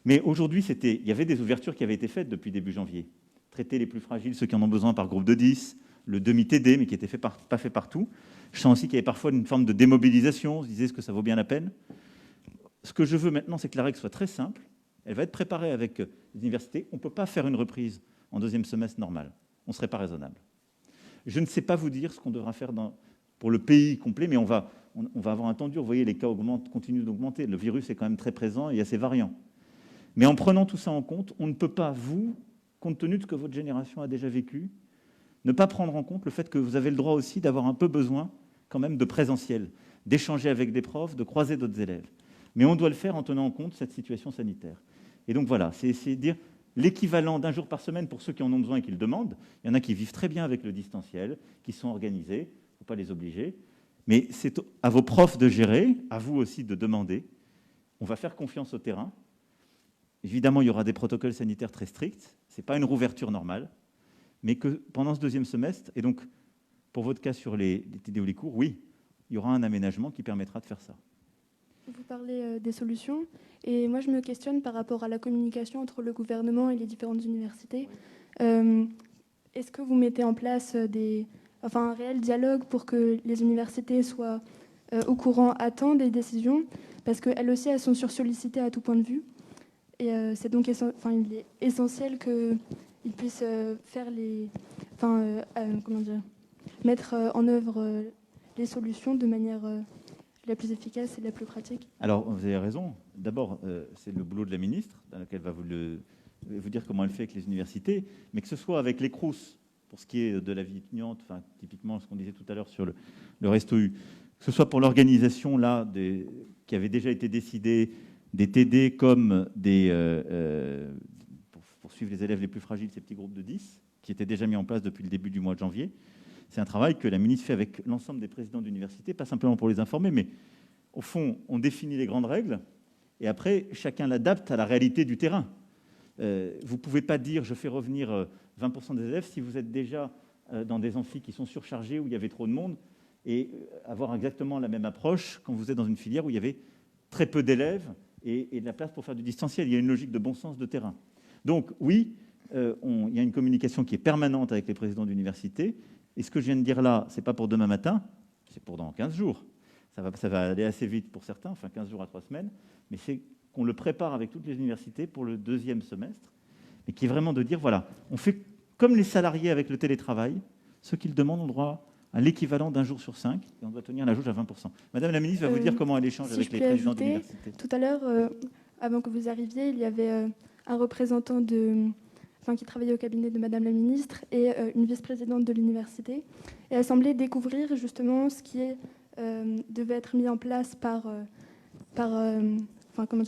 Mais aujourd'hui, il y avait des ouvertures qui avaient été faites depuis début janvier. Traiter les plus fragiles, ceux qui en ont besoin par groupe de 10, le demi-TD, mais qui n'était pas fait partout. Je sens aussi qu'il y avait parfois une forme de démobilisation. On se disait, est-ce que ça vaut bien la peine? Ce que je veux maintenant, c'est que la règle soit très simple. Elle va être préparée avec les universités. On ne peut pas faire une reprise en deuxième semestre normal. On ne serait pas raisonnable. Je ne sais pas vous dire ce qu'on devra faire pour le pays complet, mais on va avoir un temps dur. Vous voyez, les cas continuent d'augmenter. Le virus est quand même très présent et il y a ses variants. Mais en prenant tout ça en compte, on ne peut pas, vous, compte tenu de ce que votre génération a déjà vécu, ne pas prendre en compte le fait que vous avez le droit aussi d'avoir un peu besoin quand même de présentiel, d'échanger avec des profs, de croiser d'autres élèves. Mais on doit le faire en tenant compte de cette situation sanitaire. Et donc voilà, c'est essayer de dire l'équivalent d'1 jour par semaine pour ceux qui en ont besoin et qui le demandent. Il y en a qui vivent très bien avec le distanciel, qui sont organisés, il ne faut pas les obliger. Mais c'est à vos profs de gérer, à vous aussi de demander. On va faire confiance au terrain. Évidemment, il y aura des protocoles sanitaires très stricts. Ce n'est pas une rouverture normale. Mais que pendant ce deuxième semestre, et donc pour votre cas sur les TD ou les cours, oui, il y aura un aménagement qui permettra de faire ça. Vous parlez des solutions, et moi je me questionne par rapport à la communication entre le gouvernement et les différentes universités. Est-ce que vous mettez en place un réel dialogue pour que les universités soient au courant à temps des décisions? Parce qu'elles aussi, elles sont sursollicitées à tout point de vue. Et c'est donc il est essentiel qu'ils puissent faire mettre en œuvre les solutions de manière la plus efficace et la plus pratique? Alors, vous avez raison. D'abord, c'est le boulot de la ministre, dans lequel va vous dire comment elle fait avec les universités, mais que ce soit avec les CROUS, pour ce qui est de la vie étudiante, enfin, typiquement ce qu'on disait tout à l'heure sur le Resto U, que ce soit pour l'organisation là, qui avait déjà été décidée, des TD comme pour suivre les élèves les plus fragiles, ces petits groupes de 10, qui étaient déjà mis en place depuis le début du mois de janvier. C'est un travail que la ministre fait avec l'ensemble des présidents d'université, pas simplement pour les informer, mais au fond, on définit les grandes règles, et après, chacun l'adapte à la réalité du terrain. Vous ne pouvez pas dire « je fais revenir 20% des élèves » si vous êtes déjà dans des amphis qui sont surchargés, où il y avait trop de monde, et avoir exactement la même approche quand vous êtes dans une filière où il y avait très peu d'élèves et de la place pour faire du distanciel. Il y a une logique de bon sens de terrain. Donc oui, il y a une communication qui est permanente avec les présidents d'université. Et ce que je viens de dire là, ce n'est pas pour demain matin, c'est pour dans 15 jours. Ça va aller assez vite pour certains, enfin 15 jours à 3 semaines, mais c'est qu'on le prépare avec toutes les universités pour le deuxième semestre, mais qui est vraiment de dire, voilà, on fait comme les salariés avec le télétravail, ceux qui le demandent ont droit à l'équivalent d'un jour sur 5, et on doit tenir la jauge à 20%. Madame la ministre va vous dire comment elle échange si avec les présidents ajouter, d'université. Tout à l'heure, avant que vous arriviez, il y avait un représentant qui travaillait au cabinet de Madame la ministre et une vice-présidente de l'université. Et elle semblait découvrir justement ce qui devait être mis en place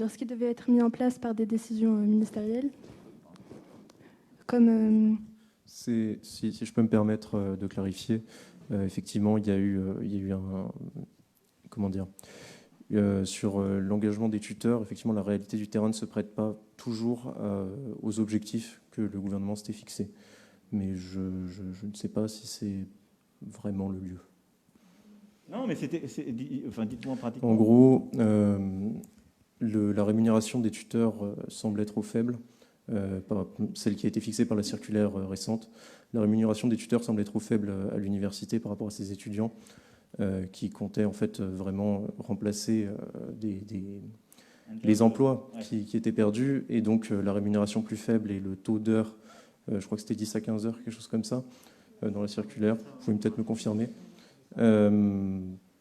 ce qui devait être mis en place par des décisions ministérielles. Comme si je peux me permettre de clarifier, effectivement, il y a eu un sur l'engagement des tuteurs. Effectivement, la réalité du terrain ne se prête pas toujours aux objectifs que le gouvernement s'était fixés. Mais je ne sais pas si c'est vraiment le lieu. Non, mais dites-moi pratiquement. En gros, la rémunération des tuteurs semblait trop faible, celle qui a été fixée par la circulaire récente. La rémunération des tuteurs semblait trop faible à l'université par rapport à ses étudiants, qui comptaient en fait vraiment remplacer les emplois qui étaient perdus. Et donc la rémunération plus faible et le taux d'heures, je crois que c'était 10 à 15 heures, quelque chose comme ça, dans la circulaire. Vous pouvez peut-être me confirmer.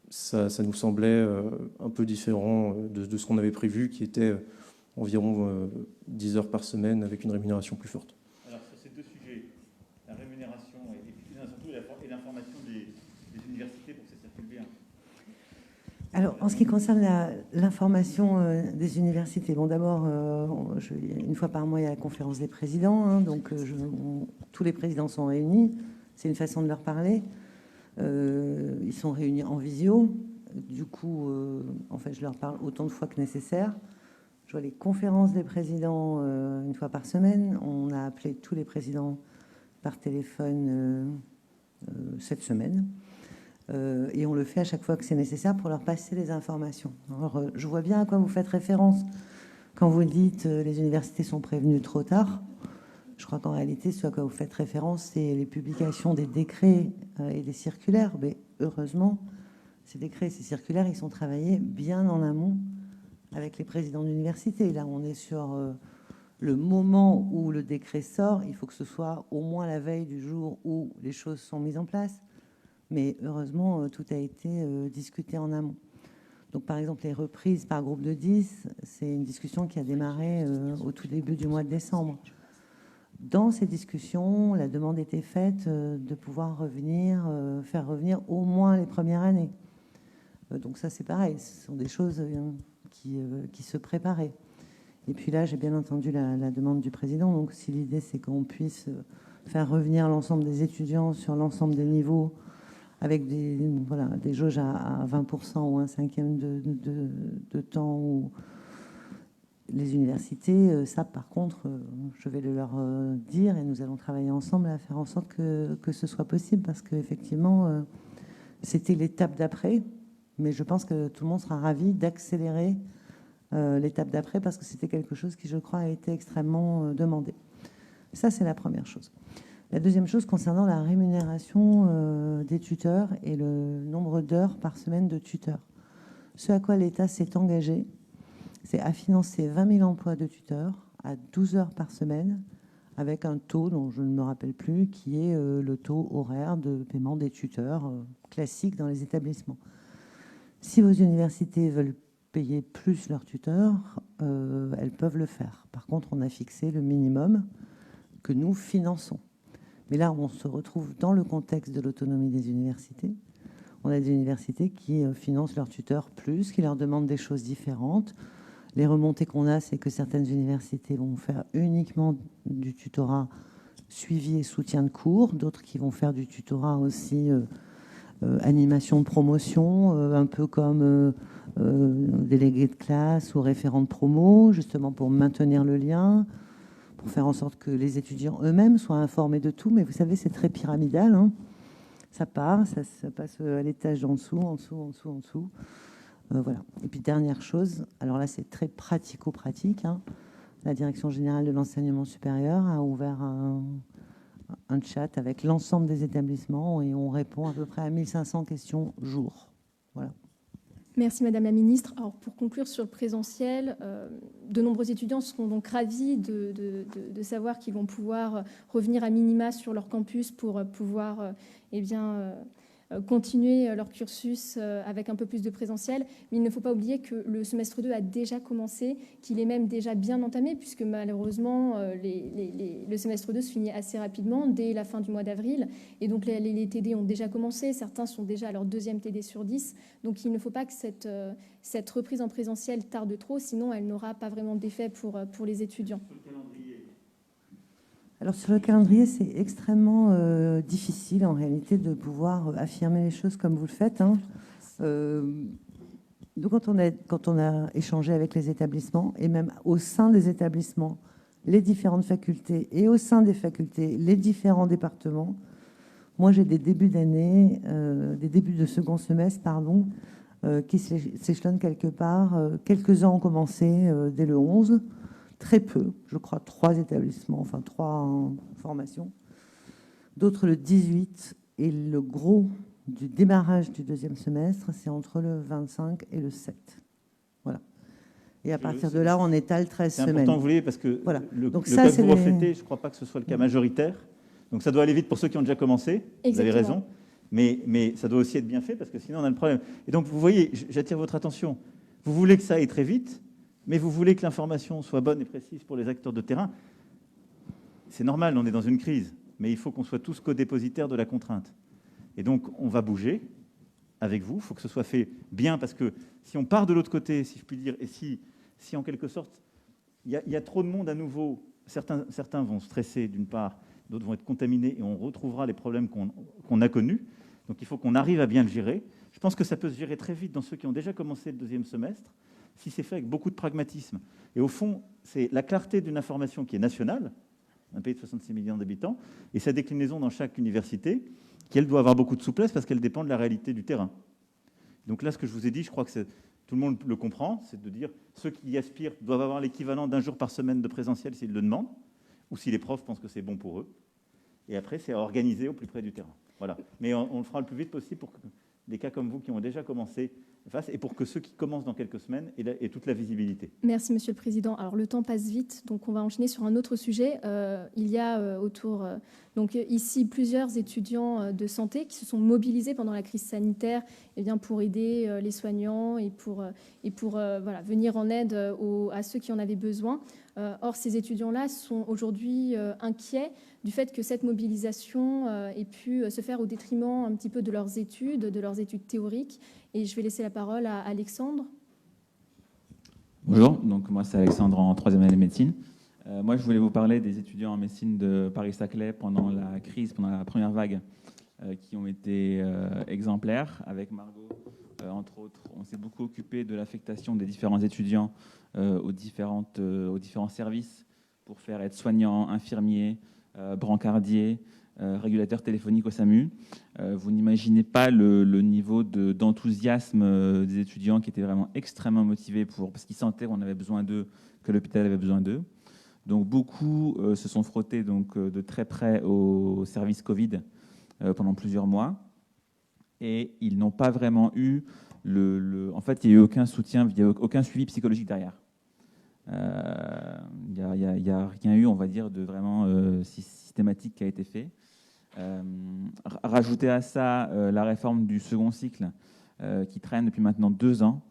Ça nous semblait un peu différent de ce qu'on avait prévu, qui était environ 10 heures par semaine avec une rémunération plus forte. Alors, sur ces deux sujets, la rémunération et surtout l'information des universités pour que ça circule bien. Alors, en ce qui concerne l'information des universités, bon, d'abord, une fois par mois, il y a la conférence des présidents, hein, donc tous les présidents sont réunis, c'est une façon de leur parler. Ils sont réunis en visio. Du coup, en fait, je leur parle autant de fois que nécessaire. Je vois les conférences des présidents une fois par semaine. On a appelé tous les présidents par téléphone cette semaine. Et on le fait à chaque fois que c'est nécessaire pour leur passer les informations. Alors, je vois bien à quoi vous faites référence quand vous dites les universités sont prévenues trop tard. Je crois qu'en réalité, ce à quoi vous faites référence, c'est les publications des décrets et des circulaires. Mais heureusement, ces décrets et ces circulaires, ils sont travaillés bien en amont avec les présidents d'université. Là, on est sur le moment où le décret sort. Il faut que ce soit au moins la veille du jour où les choses sont mises en place. Mais heureusement, tout a été discuté en amont. Donc, par exemple, les reprises par groupe de 10, c'est une discussion qui a démarré au tout début du mois de décembre. Dans ces discussions, la demande était faite de pouvoir faire revenir au moins les premières années. Donc ça, c'est pareil, ce sont des choses qui se préparaient. Et puis là, j'ai bien entendu la demande du président. Donc si l'idée, c'est qu'on puisse faire revenir l'ensemble des étudiants sur l'ensemble des niveaux avec des jauges à 20% ou un cinquième de temps où les universités, ça par contre, je vais le leur dire et nous allons travailler ensemble à faire en sorte que ce soit possible parce qu'effectivement, c'était l'étape d'après, mais je pense que tout le monde sera ravi d'accélérer l'étape d'après parce que c'était quelque chose qui, je crois, a été extrêmement demandé. Ça, c'est la première chose. La deuxième chose concernant la rémunération des tuteurs et le nombre d'heures par semaine de tuteurs. Ce à quoi l'État s'est engagé, c'est à financer 20 000 emplois de tuteurs à 12 heures par semaine avec un taux dont je ne me rappelle plus, qui est le taux horaire de paiement des tuteurs classique dans les établissements. Si vos universités veulent payer plus leurs tuteurs, elles peuvent le faire. Par contre, on a fixé le minimum que nous finançons. Mais là, on se retrouve dans le contexte de l'autonomie des universités. On a des universités qui financent leurs tuteurs plus, qui leur demandent des choses différentes. Les remontées qu'on a, c'est que certaines universités vont faire uniquement du tutorat suivi et soutien de cours, d'autres qui vont faire du tutorat aussi animation de promotion, un peu comme délégué de classe ou référent de promo, justement pour maintenir le lien, pour faire en sorte que les étudiants eux-mêmes soient informés de tout. Mais vous savez, c'est très pyramidal, hein. Ça part, ça passe à l'étage d'en dessous, en dessous. Voilà. Et puis, dernière chose, alors là, c'est très pratico-pratique, hein. La Direction générale de l'enseignement supérieur a ouvert un chat avec l'ensemble des établissements et on répond à peu près à 1500 questions jour. Voilà. Merci Madame la Ministre. Alors, pour conclure sur le présentiel, de nombreux étudiants seront donc ravis de savoir qu'ils vont pouvoir revenir à minima sur leur campus pour pouvoir continuer leur cursus avec un peu plus de présentiel. Mais il ne faut pas oublier que le semestre 2 a déjà commencé, qu'il est même déjà bien entamé, puisque malheureusement, le semestre 2 se finit assez rapidement, dès la fin du mois d'avril. Et donc, les TD ont déjà commencé. Certains sont déjà à leur 2e TD sur 10. Donc, il ne faut pas que cette reprise en présentiel tarde trop, sinon elle n'aura pas vraiment d'effet pour les étudiants. Alors sur le calendrier, c'est extrêmement difficile en réalité de pouvoir affirmer les choses comme vous le faites, hein. Donc quand on a échangé avec les établissements, et même au sein des établissements, les différentes facultés, et au sein des facultés, les différents départements, moi j'ai des débuts d'année, des débuts de second semestre, pardon, qui s'échelonnent quelque part. Quelques-uns ont commencé dès le 11, très peu, je crois 3 établissements, enfin 3 formations. D'autres le 18, et le gros du démarrage du 2e semestre, c'est entre le 25 et le 7. Voilà. Et à partir de là, on étale 13 semaines. C'est important que vous l'ayez parce que voilà. le Donc cas que vous reflétez, je ne crois pas que ce soit le cas majoritaire. Donc ça doit aller vite pour ceux qui ont déjà commencé. Exactement. Vous avez raison. Mais ça doit aussi être bien fait parce que sinon on a le problème. Et donc vous voyez, j'attire votre attention. Vous voulez que ça aille très vite, mais vous voulez que l'information soit bonne et précise pour les acteurs de terrain. C'est normal, on est dans une crise, mais il faut qu'on soit tous co-dépositaires de la contrainte. Et donc on va bouger avec vous. Il faut que ce soit fait bien parce que si on part de l'autre côté, si je puis dire, et si en quelque sorte il y a trop de monde à nouveau, certains vont stresser d'une part, d'autres vont être contaminés et on retrouvera les problèmes qu'on a connus. Donc il faut qu'on arrive à bien le gérer. Je pense que ça peut se gérer très vite dans ceux qui ont déjà commencé le 2e semestre, si c'est fait avec beaucoup de pragmatisme. Et au fond, c'est la clarté d'une information qui est nationale, un pays de 66 millions d'habitants, et sa déclinaison dans chaque université, qui, elle, doit avoir beaucoup de souplesse parce qu'elle dépend de la réalité du terrain. Donc là, ce que je vous ai dit, je crois que tout le monde le comprend, c'est de dire ceux qui y aspirent doivent avoir l'équivalent d'un jour par semaine de présentiel s'ils le demandent, ou si les profs pensent que c'est bon pour eux. Et après, c'est à organiser au plus près du terrain. Voilà. Mais on le fera le plus vite possible pour que des cas comme vous qui ont déjà commencé fassent, et pour que ceux qui commencent dans quelques semaines aient toute la visibilité. Merci, Monsieur le Président. Alors, le temps passe vite, donc on va enchaîner sur un autre sujet. Il y a autour, donc ici, plusieurs étudiants de santé qui se sont mobilisés pendant la crise sanitaire pour aider les soignants et pour venir en aide à ceux qui en avaient besoin. Or, ces étudiants-là sont aujourd'hui inquiets du fait que cette mobilisation ait pu se faire au détriment un petit peu de leurs études théoriques. Et je vais laisser la parole à Alexandre. Bonjour, donc moi c'est Alexandre en 3e année de médecine. Moi je voulais vous parler des étudiants en médecine de Paris-Saclay pendant la crise, pendant la première vague, qui ont été exemplaires. Avec Margot, entre autres, on s'est beaucoup occupé de l'affectation des différents étudiants aux différents services pour faire aide-soignants, infirmiers, brancardiers, régulateur téléphonique au SAMU. Vous n'imaginez pas le niveau d'enthousiasme des étudiants qui étaient vraiment extrêmement motivés parce qu'ils sentaient qu'on avait besoin d'eux, que l'hôpital avait besoin d'eux. Donc beaucoup se sont frottés de très près au service Covid pendant plusieurs mois et ils n'ont pas vraiment eu en fait, il n'y a eu aucun soutien, il n'y a eu aucun suivi psychologique derrière. Il n'y a rien eu, on va dire, de vraiment systématique qui a été fait. Rajouter à ça la réforme du second cycle qui traîne depuis maintenant 2 ans.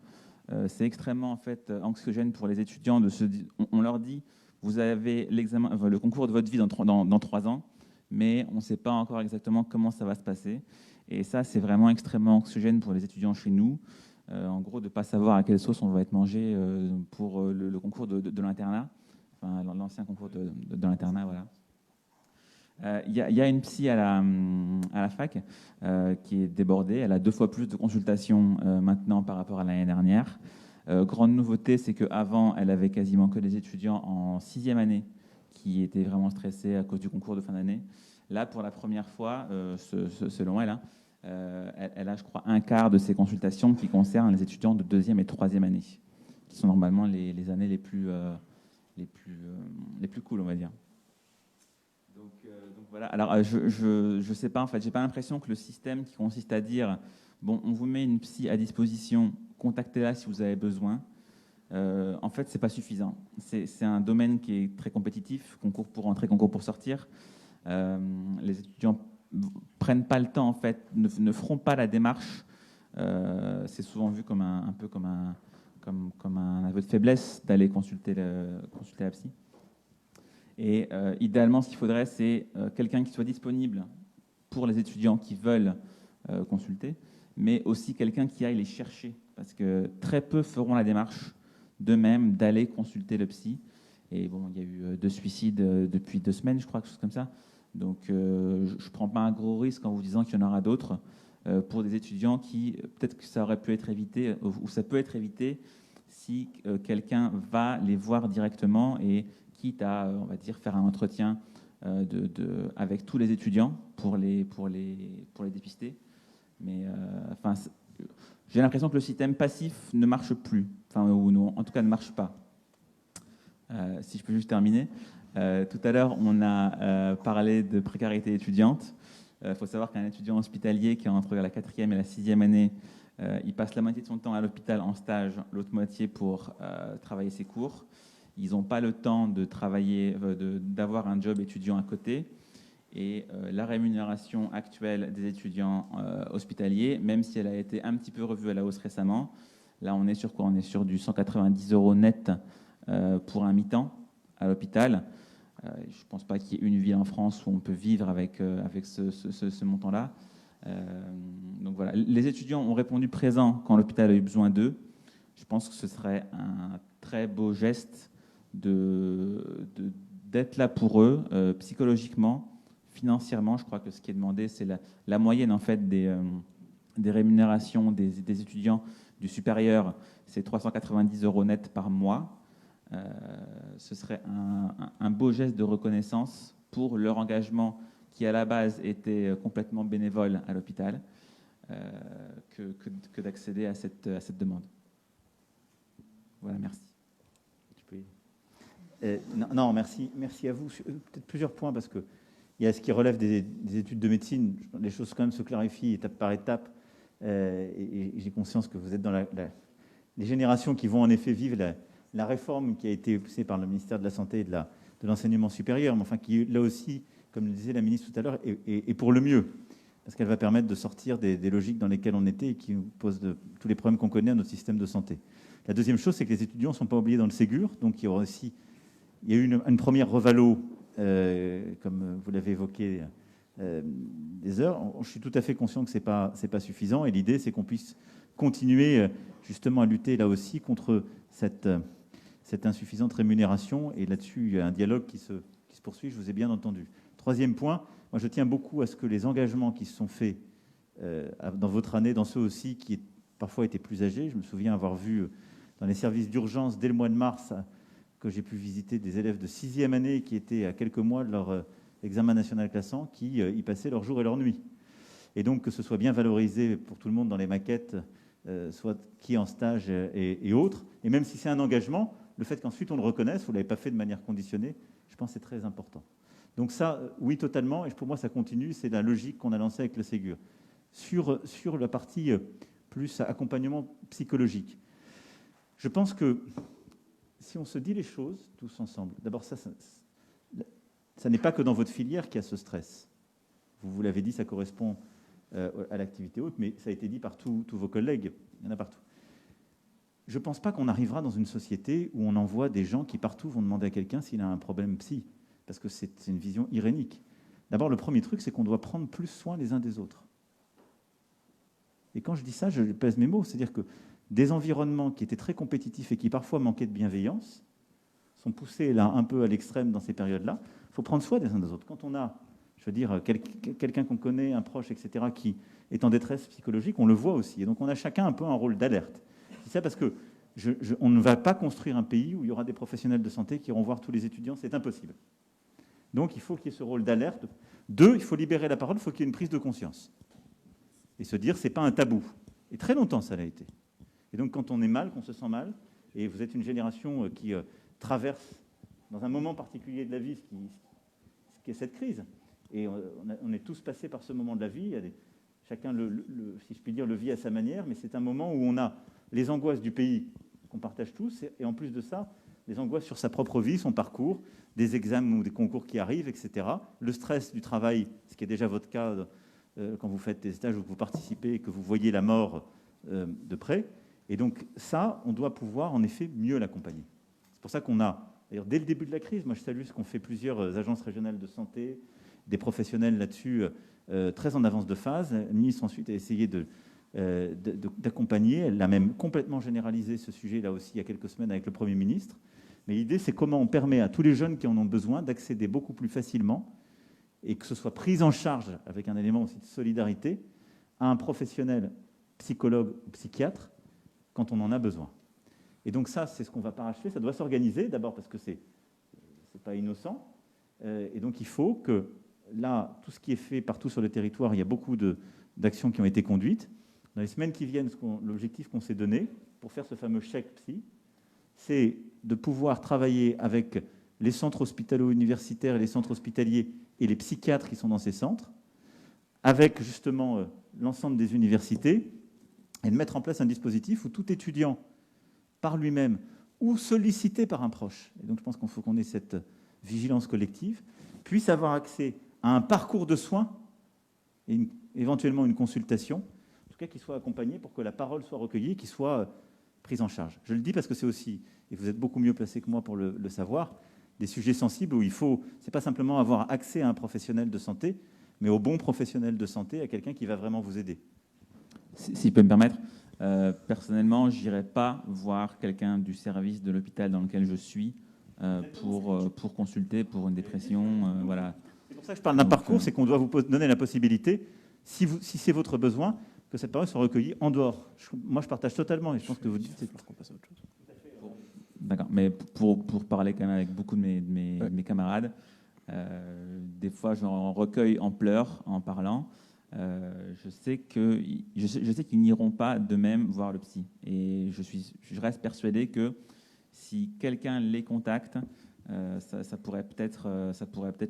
C'est extrêmement en fait anxiogène pour les étudiants de se dire, on leur dit vous avez le concours de votre vie dans 3 ans, mais on ne sait pas encore exactement comment ça va se passer. Et ça, c'est vraiment extrêmement anxiogène pour les étudiants chez nous. En gros, de ne pas savoir à quelle sauce on va être mangé pour le concours de l'internat, enfin, l'ancien concours de l'internat, voilà. Il y a une psy à la fac qui est débordée. Elle a 2 fois plus de consultations maintenant par rapport à l'année dernière. Grande nouveauté, c'est qu'avant, elle avait quasiment que des étudiants en 6e année qui étaient vraiment stressés à cause du concours de fin d'année. Là, pour la première fois, selon elle, elle a, je crois, 1/4 de ses consultations qui concernent les étudiants de 2e et 3e année, qui sont normalement les années les plus cool, on va dire. Donc voilà. Alors, je sais pas, en fait, j'ai pas l'impression que le système qui consiste à dire bon, on vous met une psy à disposition, contactez-la si vous avez besoin. En fait, c'est pas suffisant. C'est un domaine qui est très compétitif, concours pour entrer, concours pour sortir. Les étudiants prennent pas le temps, en fait, ne feront pas la démarche. C'est souvent vu comme un peu comme un aveu de faiblesse d'aller consulter la psy. Et idéalement, ce qu'il faudrait, c'est quelqu'un qui soit disponible pour les étudiants qui veulent consulter, mais aussi quelqu'un qui aille les chercher, parce que très peu feront la démarche d'eux-mêmes d'aller consulter le psy. Et bon, il y a eu 2 suicides depuis 2 semaines, je crois, quelque chose comme ça. Donc, je ne prends pas un gros risque en vous disant qu'il y en aura d'autres pour des étudiants qui, peut-être que ça aurait pu être évité, ou ça peut être évité si quelqu'un va les voir directement et quitte à, on va dire, faire un entretien avec tous les étudiants pour les dépister. Mais enfin, j'ai l'impression que le système passif ne marche plus, enfin, ou non, en tout cas ne marche pas. Si je peux juste terminer. Tout à l'heure, on a parlé de précarité étudiante. Il faut savoir qu'un étudiant hospitalier qui est entre la 4e et la 6e année, il passe la moitié de son temps à l'hôpital en stage, l'autre moitié pour travailler ses cours. Ils n'ont pas le temps de travailler, d'avoir un job étudiant à côté. Et la rémunération actuelle des étudiants hospitaliers, même si elle a été un petit peu revue à la hausse récemment, là on est sur quoi? On est sur du 190 € net pour un mi-temps à l'hôpital. Je ne pense pas qu'il y ait une ville en France où on peut vivre avec ce montant-là. Donc voilà, les étudiants ont répondu présent quand l'hôpital a eu besoin d'eux. Je pense que ce serait un très beau geste d'être là pour eux, psychologiquement, financièrement. Je crois que ce qui est demandé, c'est la moyenne en fait des rémunérations des étudiants du supérieur, c'est 390 € net par mois. Ce serait un beau geste de reconnaissance pour leur engagement qui, à la base, était complètement bénévole à l'hôpital, que d'accéder à cette demande. Voilà, merci. Non, merci à vous. Peut-être plusieurs points, parce qu'il y a ce qui relève des études de médecine. Les choses quand même se clarifient étape par étape. Et j'ai conscience que vous êtes dans les générations qui vont en effet vivre la réforme qui a été poussée par le ministère de la Santé et de l'Enseignement supérieur, mais enfin qui, là aussi, comme le disait la ministre tout à l'heure, est pour le mieux, parce qu'elle va permettre de sortir des logiques dans lesquelles on était et qui nous posent tous les problèmes qu'on connaît à notre système de santé. La deuxième chose, c'est que les étudiants ne sont pas oubliés dans le Ségur, donc il y a eu une première revalo, comme vous l'avez évoqué, des heures. Je suis tout à fait conscient que ce n'est pas suffisant, et l'idée, c'est qu'on puisse continuer justement à lutter là aussi contre cette insuffisante rémunération, et là-dessus, il y a un dialogue qui se poursuit, je vous ai bien entendu. Troisième point, moi je tiens beaucoup à ce que les engagements qui se sont faits dans votre année, dans ceux aussi qui parfois étaient plus âgés, je me souviens avoir vu dans les services d'urgence dès le mois de mars, que j'ai pu visiter des élèves de 6e année qui étaient à quelques mois de leur examen national classant, qui y passaient leur jour et leur nuit. Et donc que ce soit bien valorisé pour tout le monde dans les maquettes, soit qui est en stage et autres. Et même si c'est un engagement, le fait qu'ensuite on le reconnaisse, vous ne l'avez pas fait de manière conditionnée, je pense que c'est très important. Donc ça, oui, totalement, et pour moi ça continue, c'est la logique qu'on a lancée avec le Ségur. Sur la partie plus accompagnement psychologique, je pense que si on se dit les choses tous ensemble, d'abord ça n'est pas que dans votre filière qu'il y a ce stress. Vous l'avez dit, ça correspond à l'activité haute, mais ça a été dit par tous vos collègues, il y en a partout. Je ne pense pas qu'on arrivera dans une société où on envoie des gens qui partout vont demander à quelqu'un s'il a un problème psy, parce que c'est une vision irénique. D'abord, le premier truc, c'est qu'on doit prendre plus soin les uns des autres. Et quand je dis ça, je pèse mes mots, c'est-à-dire que des environnements qui étaient très compétitifs et qui parfois manquaient de bienveillance sont poussés là un peu à l'extrême dans ces périodes-là. Il faut prendre soin des uns des autres. Quand on a, je veux dire, quelqu'un qu'on connaît, un proche, etc., qui est en détresse psychologique, on le voit aussi. Et donc on a chacun un peu un rôle d'alerte. C'est ça parce que on ne va pas construire un pays où il y aura des professionnels de santé qui iront voir tous les étudiants, c'est impossible. Donc il faut qu'il y ait ce rôle d'alerte. 2, il faut libérer la parole, il faut qu'il y ait une prise de conscience. Et se dire, c'est pas un tabou. Et très longtemps, ça l'a été. Et donc quand on est mal, qu'on se sent mal, et vous êtes une génération qui traverse dans un moment particulier de la vie ce qui est cette crise. Et on est tous passés par ce moment de la vie. Il y a chacun, si je puis dire, le vit à sa manière, mais c'est un moment où on a les angoisses du pays qu'on partage tous, et en plus de ça, les angoisses sur sa propre vie, son parcours, des examens ou des concours qui arrivent, etc. Le stress du travail, ce qui est déjà votre cas quand vous faites des stages ou que vous participez et que vous voyez la mort de près. Et donc ça, on doit pouvoir en effet mieux l'accompagner. C'est pour ça qu'on a, d'ailleurs dès le début de la crise, moi je salue ce qu'ont fait plusieurs agences régionales de santé, des professionnels là-dessus très en avance de phase. Le ministre ensuite a essayé d'accompagner. Elle a même complètement généralisé ce sujet là aussi il y a quelques semaines avec le Premier ministre. Mais l'idée, c'est comment on permet à tous les jeunes qui en ont besoin d'accéder beaucoup plus facilement et que ce soit pris en charge avec un élément aussi de solidarité à un professionnel psychologue ou psychiatre quand on en a besoin. Et donc ça, c'est ce qu'on va parachever. Ça doit s'organiser, d'abord parce que c'est pas innocent. Et donc il faut que là, tout ce qui est fait partout sur le territoire, il y a beaucoup d'actions qui ont été conduites. Dans les semaines qui viennent, l'objectif qu'on s'est donné pour faire ce fameux chèque psy, c'est de pouvoir travailler avec les centres hospitalo-universitaires et les centres hospitaliers et les psychiatres qui sont dans ces centres, avec justement l'ensemble des universités, et de mettre en place un dispositif où tout étudiant, par lui-même, ou sollicité par un proche, et donc je pense qu'il faut qu'on ait cette vigilance collective, puisse avoir accès à un parcours de soins et éventuellement une consultation, en tout cas qu'il soit accompagné pour que la parole soit recueillie, qu'il soit prise en charge. Je le dis parce que c'est aussi, et vous êtes beaucoup mieux placé que moi pour le savoir, des sujets sensibles où il faut, c'est pas simplement avoir accès à un professionnel de santé, mais au bon professionnel de santé, à quelqu'un qui va vraiment vous aider. Si je peux me permettre, personnellement, je n'irai pas voir quelqu'un du service de l'hôpital dans lequel je suis pour consulter pour une dépression. Voilà. C'est pour ça que je parle d'un parcours, c'est qu'on doit vous donner la possibilité, si c'est votre besoin, que cette parole soit recueillie en dehors. Moi, je partage totalement, et je pense que vous dites qu'on passe à autre chose. D'accord, mais pour parler quand même avec beaucoup de mes camarades, des fois j'en recueille en pleurs, en parlant. Je sais qu'ils n'iront pas de même voir le psy. Et je reste persuadé que si quelqu'un les contacte, ça pourrait peut-être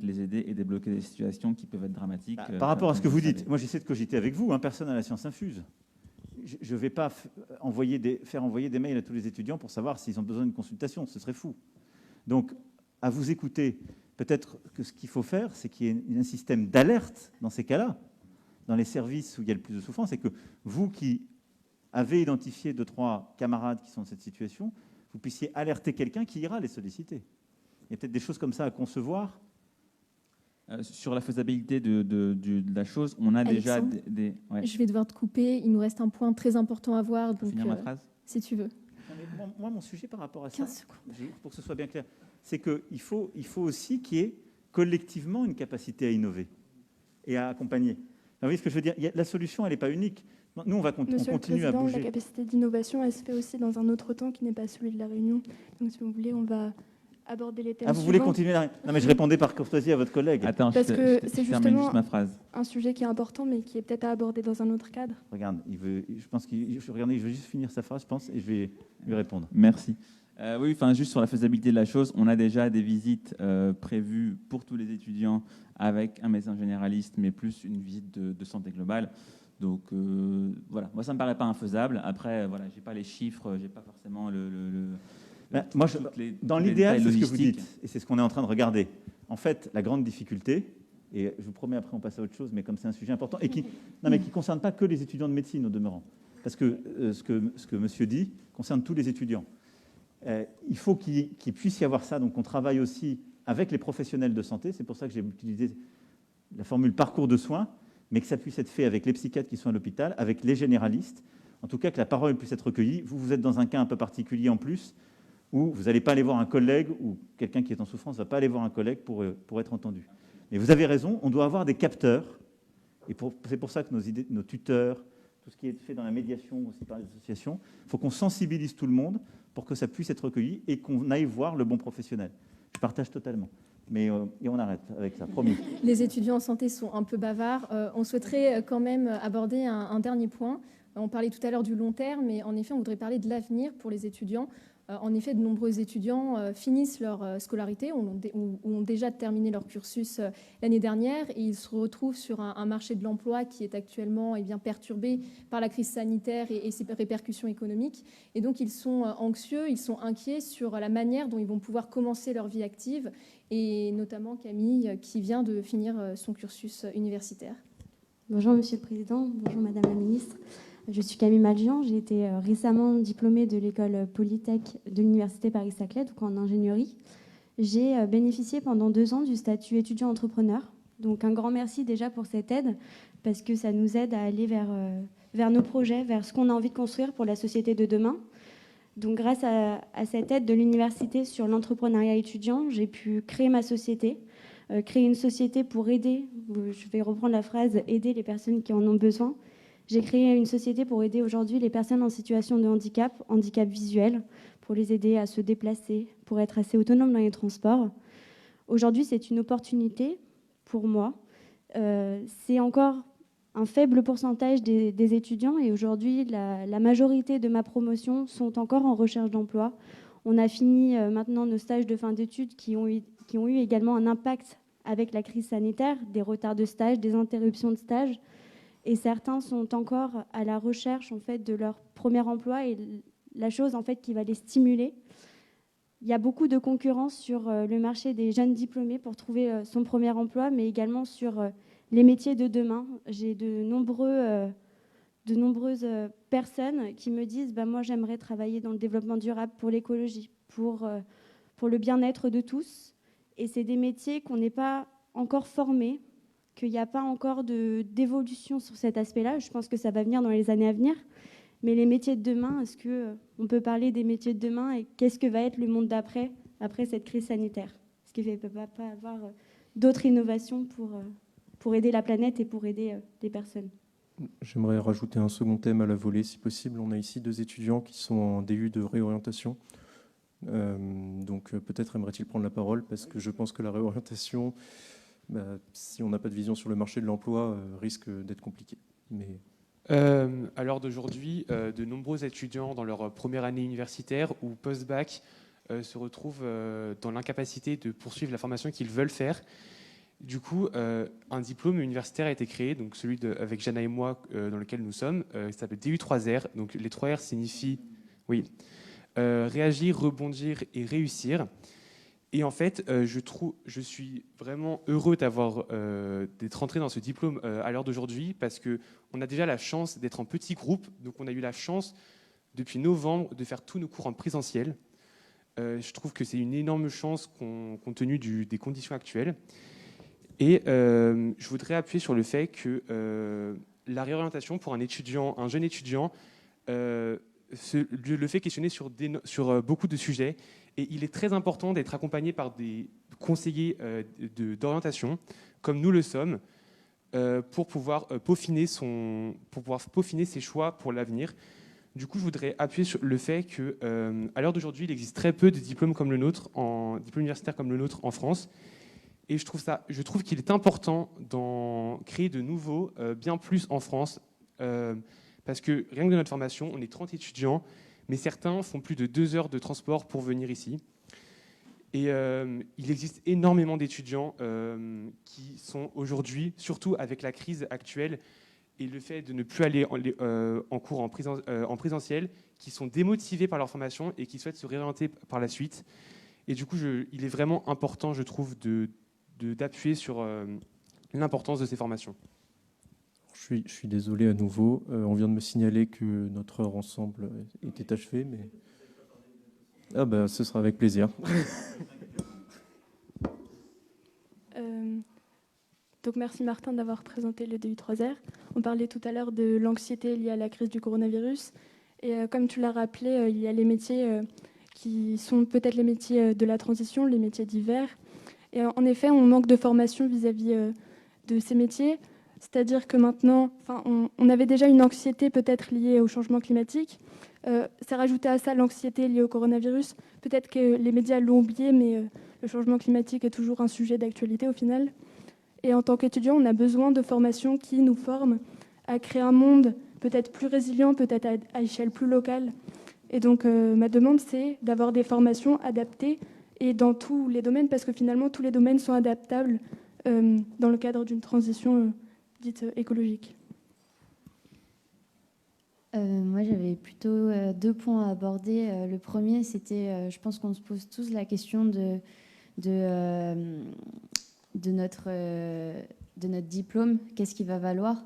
les aider et débloquer des situations qui peuvent être dramatiques. Par rapport à ce que vous dites, moi j'essaie de cogiter avec vous, personne à la science infuse. Je ne vais pas faire envoyer des mails à tous les étudiants pour savoir s'ils ont besoin d'une consultation, ce serait fou. Donc, à vous écouter, peut-être que ce qu'il faut faire, c'est qu'il y ait un système d'alerte dans ces cas-là, dans les services où il y a le plus de souffrance, et que vous qui avez identifié 2-3 camarades qui sont dans cette situation, vous puissiez alerter quelqu'un qui ira les solliciter. Il y a peut-être des choses comme ça à concevoir. Sur la faisabilité de la chose, on a Alexandre, déjà des... Ouais. Je vais devoir te couper. Il nous reste un point très important à voir. Donc, finir ma phrase si tu veux. Moi, mon sujet par rapport à ça, pour que ce soit bien clair, c'est qu'il faut aussi qu'il y ait collectivement une capacité à innover et à accompagner. Vous voyez ce que je veux dire ? La solution, elle n'est pas unique. Nous, on continue à bouger. La capacité d'innovation, elle se fait aussi dans un autre temps qui n'est pas celui de la réunion. Donc, si vous voulez, on va aborder les thèmes vous voulez continuer Non, mais je répondais par courtoisie à votre collègue. Attends, parce que c'est justement juste ma phrase. Un sujet qui est important, mais qui est peut-être à aborder dans un autre cadre. Regarde, je veux juste finir sa phrase, je pense, et je vais lui répondre. Merci. Oui, juste sur la faisabilité de la chose, on a déjà des visites prévues pour tous les étudiants avec un médecin généraliste, mais plus une visite de santé globale. Donc voilà, moi ça me paraît pas infaisable. Après, voilà, j'ai pas les chiffres, j'ai pas forcément dans l'idéal, c'est ce que vous dites, et c'est ce qu'on est en train de regarder. En fait, la grande difficulté, Et je vous promets, après, on passe à autre chose, mais comme c'est un sujet important, et qui ne concerne pas que les étudiants de médecine, au demeurant. Parce que ce que monsieur dit concerne tous les étudiants. Il faut qu'il puisse y avoir ça, donc on travaille aussi avec les professionnels de santé, c'est pour ça que j'ai utilisé la formule parcours de soins, mais que ça puisse être fait avec les psychiatres qui sont à l'hôpital, avec les généralistes, en tout cas que la parole puisse être recueillie. Vous êtes dans un cas un peu particulier en plus, où vous n'allez pas aller voir un collègue, ou quelqu'un qui est en souffrance ne va pas aller voir un collègue pour être entendu. Mais vous avez raison, on doit avoir des capteurs, et c'est pour ça que nos tuteurs, tout ce qui est fait dans la médiation aussi par les associations, il faut qu'on sensibilise tout le monde pour que ça puisse être recueilli et qu'on aille voir le bon professionnel. Je partage totalement. Mais et on arrête avec ça, promis. Les étudiants en santé sont un peu bavards. On souhaiterait quand même aborder un dernier point. On parlait tout à l'heure du long terme, mais en effet, on voudrait parler de l'avenir pour les étudiants. En effet, de nombreux étudiants finissent leur scolarité ou ont déjà terminé leur cursus l'année dernière et ils se retrouvent sur un marché de l'emploi qui est actuellement perturbé par la crise sanitaire et ses répercussions économiques. Et donc, ils sont anxieux, ils sont inquiets sur la manière dont ils vont pouvoir commencer leur vie active, et notamment Camille qui vient de finir son cursus universitaire. Bonjour Monsieur le Président, bonjour Madame la Ministre. Je suis Camille Maljian, j'ai été récemment diplômée de l'école Polytech de l'Université Paris-Saclay, donc en ingénierie. J'ai bénéficié pendant 2 ans du statut étudiant-entrepreneur. Donc un grand merci déjà pour cette aide, parce que ça nous aide à aller vers nos projets, vers ce qu'on a envie de construire pour la société de demain. Donc grâce à cette aide de l'université sur l'entrepreneuriat étudiant, j'ai pu créer ma société, créer une société pour aider, je vais reprendre la phrase, aider les personnes qui en ont besoin. J'ai créé une société pour aider aujourd'hui les personnes en situation de handicap visuel, pour les aider à se déplacer, pour être assez autonomes dans les transports. Aujourd'hui, c'est une opportunité pour moi. C'est encore un faible pourcentage des étudiants et aujourd'hui, la majorité de ma promotion sont encore en recherche d'emploi. On a fini maintenant nos stages de fin d'études qui ont eu également un impact avec la crise sanitaire, des retards de stage, des interruptions de stage. Et certains sont encore à la recherche en fait, de leur premier emploi et la chose en fait, qui va les stimuler. Il y a beaucoup de concurrence sur le marché des jeunes diplômés pour trouver son premier emploi, mais également sur les métiers de demain. J'ai de nombreuses personnes qui me disent moi j'aimerais travailler dans le développement durable pour l'écologie, pour le bien-être de tous. Et c'est des métiers qu'on n'est pas encore formés, qu'il n'y a pas encore d'évolution sur cet aspect-là. Je pense que ça va venir dans les années à venir. Mais les métiers de demain, est-ce qu'on peut parler des métiers de demain et qu'est-ce que va être le monde d'après, après cette crise sanitaire? Est-ce qu'il ne peut pas avoir d'autres innovations pour aider la planète et pour aider les personnes? J'aimerais rajouter un second thème à la volée, si possible. On a ici 2 étudiants qui sont en DU de réorientation. Donc peut-être aimerait-il prendre la parole, parce que je pense que la réorientation... si on n'a pas de vision sur le marché de l'emploi, risque d'être compliqué. Mais... À l'heure d'aujourd'hui, de nombreux étudiants dans leur première année universitaire ou post-bac se retrouvent dans l'incapacité de poursuivre la formation qu'ils veulent faire. Du coup, un diplôme universitaire a été créé, donc celui avec Jana et moi dans lequel nous sommes, il s'appelle DU3R. Donc les 3 R signifient réagir, rebondir et réussir. Et en fait, je suis vraiment heureux d'être entré dans ce diplôme à l'heure d'aujourd'hui parce qu'on a déjà la chance d'être en petit groupe. Donc, on a eu la chance, depuis novembre, de faire tous nos cours en présentiel. Je trouve que c'est une énorme chance compte tenu des conditions actuelles. Et je voudrais appuyer sur le fait que la réorientation pour un jeune étudiant, le fait questionner sur beaucoup de sujets. Et il est très important d'être accompagné par des conseillers d'orientation, comme nous le sommes, pour pouvoir peaufiner ses choix pour l'avenir. Du coup, je voudrais appuyer sur le fait qu'à l'heure d'aujourd'hui, il existe très peu de diplômes comme le nôtre, diplômes universitaires comme le nôtre en France. Et je trouve qu'il est important d'en créer de nouveaux, bien plus en France, parce que rien que de notre formation, on est 30 étudiants, mais certains font plus de 2 heures de transport pour venir ici. Et il existe énormément d'étudiants qui sont aujourd'hui, surtout avec la crise actuelle et le fait de ne plus aller en cours en présentiel, qui sont démotivés par leur formation et qui souhaitent se réorienter par la suite. Et du coup, il est vraiment important, je trouve, d'appuyer sur l'importance de ces formations. Je suis désolé à nouveau. On vient de me signaler que notre heure ensemble était achevée, mais ce sera avec plaisir. Donc merci Martin d'avoir présenté le DU3R. On parlait tout à l'heure de l'anxiété liée à la crise du coronavirus. Et comme tu l'as rappelé, il y a les métiers qui sont peut-être les métiers de la transition, les métiers divers. Et en effet, on manque de formation vis-à-vis de ces métiers. C'est-à-dire que maintenant, on avait déjà une anxiété peut-être liée au changement climatique. C'est rajouté à ça l'anxiété liée au coronavirus. Peut-être que les médias l'ont oublié, mais le changement climatique est toujours un sujet d'actualité au final. Et en tant qu'étudiant, on a besoin de formations qui nous forment à créer un monde peut-être plus résilient, peut-être à échelle plus locale. Et donc, ma demande, c'est d'avoir des formations adaptées et dans tous les domaines, parce que finalement, tous les domaines sont adaptables dans le cadre d'une transition dite écologique. Moi, j'avais plutôt 2 points à aborder. Le premier, c'était, je pense qu'on se pose tous la question de notre diplôme, qu'est-ce qu'il va valoir,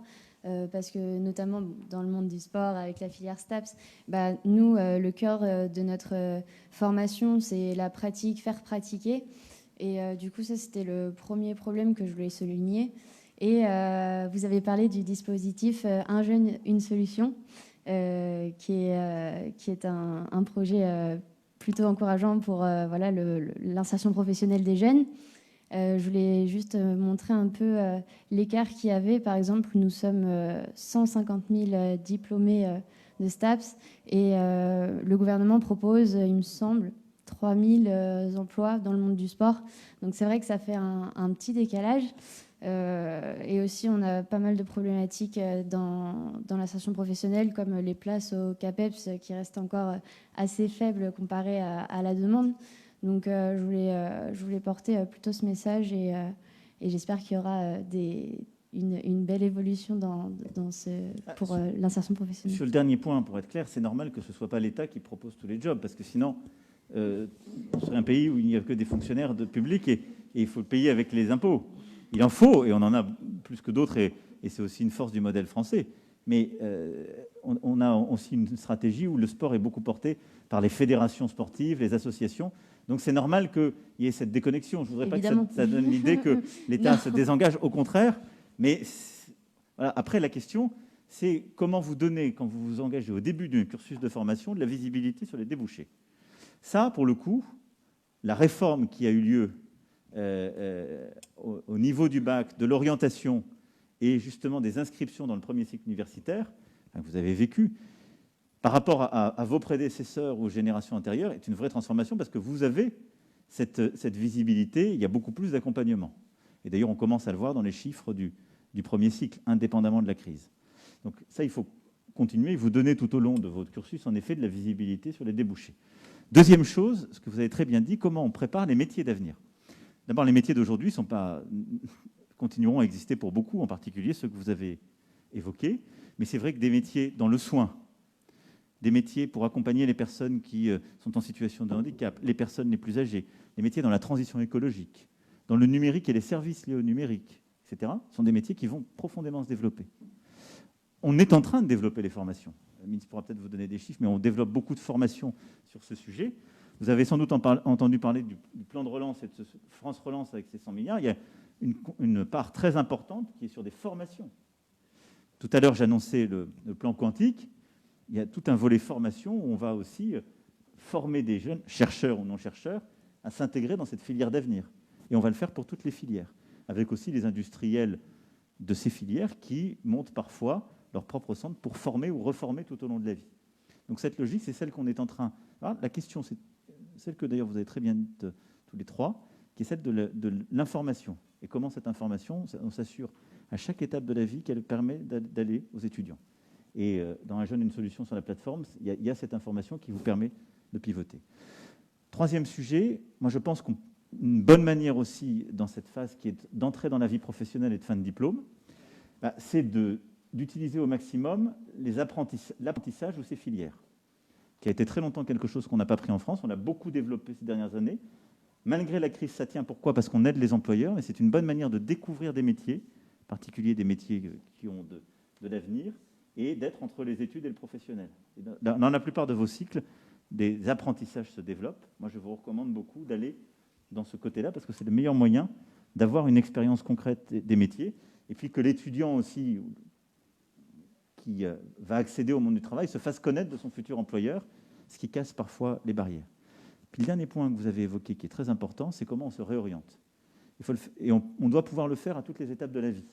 parce que notamment dans le monde du sport, avec la filière STAPS, nous, le cœur de notre formation, c'est la pratique, faire pratiquer. Et du coup, ça, c'était le premier problème que je voulais souligner. Et vous avez parlé du dispositif Un jeune, une solution, qui est un projet plutôt encourageant pour l'insertion professionnelle des jeunes. Je voulais juste montrer un peu l'écart qu'il y avait. Par exemple, nous sommes 150 000 diplômés de STAPS et le gouvernement propose, il me semble, 3 000 emplois dans le monde du sport. Donc c'est vrai que ça fait un petit décalage. Et aussi, on a pas mal de problématiques dans l'insertion professionnelle, comme les places au CAPEPS qui restent encore assez faibles comparées à la demande. Donc je voulais porter plutôt ce message et j'espère qu'il y aura une belle évolution pour l'insertion professionnelle. Sur le dernier point, pour être clair, c'est normal que ce ne soit pas l'État qui propose tous les jobs, parce que sinon, on serait un pays où il n'y a que des fonctionnaires publics et il faut le payer avec les impôts. Il en faut, et on en a plus que d'autres, et c'est aussi une force du modèle français. Mais on a aussi une stratégie où le sport est beaucoup porté par les fédérations sportives, les associations. Donc c'est normal qu'il y ait cette déconnexion. Je ne voudrais Évidemment. pas que ça donne l'idée que l'État se désengage, au contraire. Mais voilà. Après, la question, c'est comment vous donnez, quand vous vous engagez au début d'un cursus de formation, de la visibilité sur les débouchés. Ça, pour le coup, la réforme qui a eu lieu au niveau du bac, de l'orientation et justement des inscriptions dans le premier cycle universitaire, que vous avez vécu, par rapport à vos prédécesseurs ou aux générations antérieures, est une vraie transformation parce que vous avez cette visibilité, il y a beaucoup plus d'accompagnement. Et d'ailleurs, on commence à le voir dans les chiffres du premier cycle, indépendamment de la crise. Donc ça, il faut continuer, vous donner tout au long de votre cursus, en effet, de la visibilité sur les débouchés. Deuxième chose, ce que vous avez très bien dit, comment on prépare les métiers d'avenir. D'abord, les métiers d'aujourd'hui continueront à exister pour beaucoup, en particulier ceux que vous avez évoqués. Mais c'est vrai que des métiers dans le soin, des métiers pour accompagner les personnes qui sont en situation de handicap, les personnes les plus âgées, les métiers dans la transition écologique, dans le numérique et les services liés au numérique, etc., sont des métiers qui vont profondément se développer. On est en train de développer les formations. La ministre pourra peut-être vous donner des chiffres, mais on développe beaucoup de formations sur ce sujet. Vous avez sans doute entendu parler du plan de relance et de France Relance avec ses 100 milliards. Il y a une part très importante qui est sur des formations. Tout à l'heure, j'annonçais le plan quantique. Il y a tout un volet formation où on va aussi former des jeunes, chercheurs ou non chercheurs, à s'intégrer dans cette filière d'avenir. Et on va le faire pour toutes les filières, avec aussi les industriels de ces filières qui montent parfois leur propre centre pour former ou reformer tout au long de la vie. Donc cette logique, c'est celle qu'on est en train... Alors, la question, c'est celle que d'ailleurs vous avez très bien dite tous les trois, qui est celle de l'information. Et comment cette information, on s'assure à chaque étape de la vie qu'elle permet d'aller aux étudiants. Et dans Un jeune, une solution sur la plateforme, il y a cette information qui vous permet de pivoter. Troisième sujet, moi je pense qu'une bonne manière aussi dans cette phase qui est d'entrer dans la vie professionnelle et de fin de diplôme, c'est d'utiliser au maximum l'apprentissage ou ces filières, qui a été très longtemps quelque chose qu'on n'a pas pris en France. On l'a beaucoup développé ces dernières années. Malgré la crise, ça tient. Pourquoi ? Parce qu'on aide les employeurs, mais c'est une bonne manière de découvrir des métiers particulier des métiers qui ont de l'avenir, et d'être entre les études et le professionnel. Et dans la plupart de vos cycles, des apprentissages se développent. Moi, je vous recommande beaucoup d'aller dans ce côté-là, parce que c'est le meilleur moyen d'avoir une expérience concrète des métiers, et puis que l'étudiant aussi, qui va accéder au monde du travail, se fasse connaître de son futur employeur, ce qui casse parfois les barrières. Puis le dernier point que vous avez évoqué, qui est très important, c'est comment on se réoriente. On doit pouvoir le faire à toutes les étapes de la vie.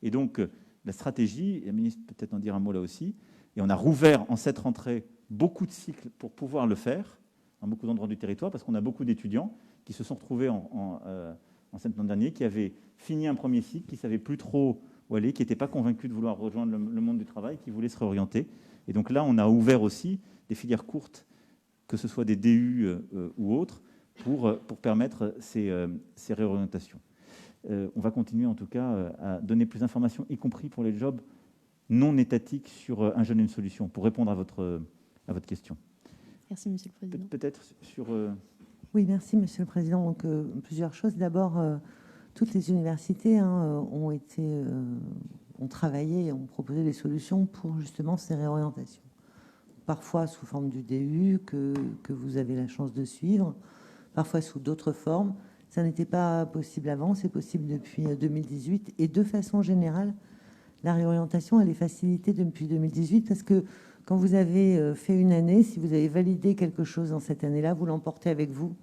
Et donc, la stratégie, et la ministre peut-être en dire un mot là aussi, et on a rouvert en cette rentrée beaucoup de cycles pour pouvoir le faire, dans beaucoup d'endroits du territoire, parce qu'on a beaucoup d'étudiants qui se sont retrouvés en septembre dernier, qui avaient fini un premier cycle, qui ne savaient plus trop où aller, qui n'étaient pas convaincus de vouloir rejoindre le monde du travail, qui voulaient se réorienter. Et donc là, on a ouvert aussi des filières courtes, que ce soit des DU ou autres, pour permettre ces réorientations. On va continuer en tout cas à donner plus d'informations, y compris pour les jobs non étatiques sur un jeune une solution, pour répondre à votre question. Merci, Monsieur le Président. Peut-être sur... Oui, merci, Monsieur le Président. Donc, plusieurs choses. D'abord, toutes les universités ont travaillé et ont proposé des solutions pour justement ces réorientations. Parfois sous forme du DU que vous avez la chance de suivre, parfois sous d'autres formes. Ça n'était pas possible avant, c'est possible depuis 2018. Et de façon générale, la réorientation, elle est facilitée depuis 2018 parce que quand vous avez fait une année, si vous avez validé quelque chose dans cette année-là, vous l'emportez avec vous.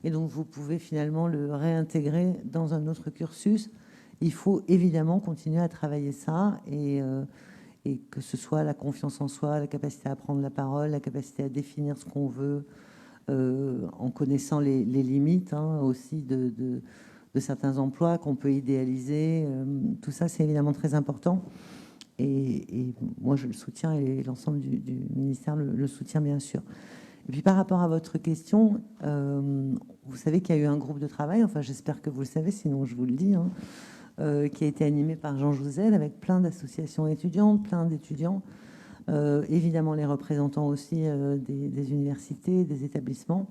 Et donc, vous pouvez finalement le réintégrer dans un autre cursus. Il faut évidemment continuer à travailler ça et que ce soit la confiance en soi, la capacité à prendre la parole, la capacité à définir ce qu'on veut, en connaissant les limites aussi de certains emplois qu'on peut idéaliser. Tout ça, c'est évidemment très important. Et moi, je le soutiens et l'ensemble du ministère le soutient, bien sûr. Et puis, par rapport à votre question, vous savez qu'il y a eu un groupe de travail, enfin, j'espère que vous le savez, sinon je vous le dis, qui a été animé par Jean Jouzel, avec plein d'associations étudiantes, plein d'étudiants, évidemment les représentants aussi des universités, des établissements.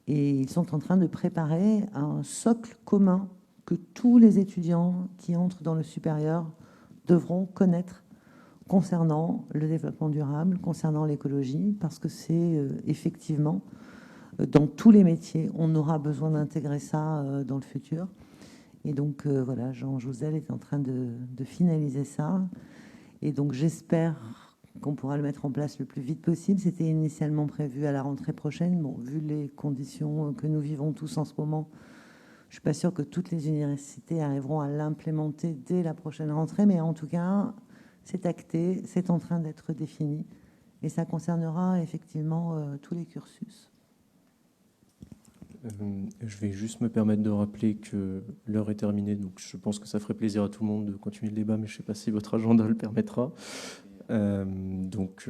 Et ils sont en train de préparer un socle commun que tous les étudiants qui entrent dans le supérieur devront connaître concernant le développement durable, concernant l'écologie, parce que c'est effectivement, dans tous les métiers, on aura besoin d'intégrer ça dans le futur. Et donc, voilà, Jean Jouzel est en train de finaliser ça. Et donc, j'espère qu'on pourra le mettre en place le plus vite possible. C'était initialement prévu à la rentrée prochaine. Bon, vu les conditions que nous vivons tous en ce moment, je ne suis pas sûre que toutes les universités arriveront à l'implémenter dès la prochaine rentrée. Mais en tout cas, c'est acté, c'est en train d'être défini. Et ça concernera effectivement tous les cursus. Je vais juste me permettre de rappeler que l'heure est terminée, donc je pense que ça ferait plaisir à tout le monde de continuer le débat, mais je ne sais pas si votre agenda le permettra. Donc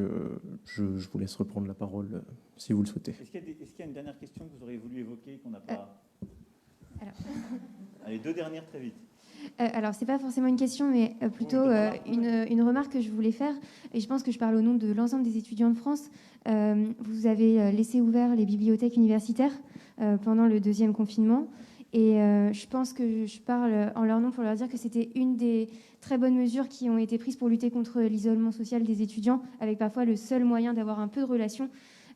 je vous laisse reprendre la parole si vous le souhaitez. Est-ce qu'il y a une dernière question que vous auriez voulu évoquer qu'on n'a pas... Allez, deux dernières très vite. Alors, ce n'est pas forcément une question, mais plutôt une remarque que je voulais faire. Et je pense que je parle au nom de l'ensemble des étudiants de France. Vous avez laissé ouvert les bibliothèques universitaires pendant le deuxième confinement. Et je pense que je parle en leur nom pour leur dire que c'était une des très bonnes mesures qui ont été prises pour lutter contre l'isolement social des étudiants, avec parfois le seul moyen d'avoir un peu de relation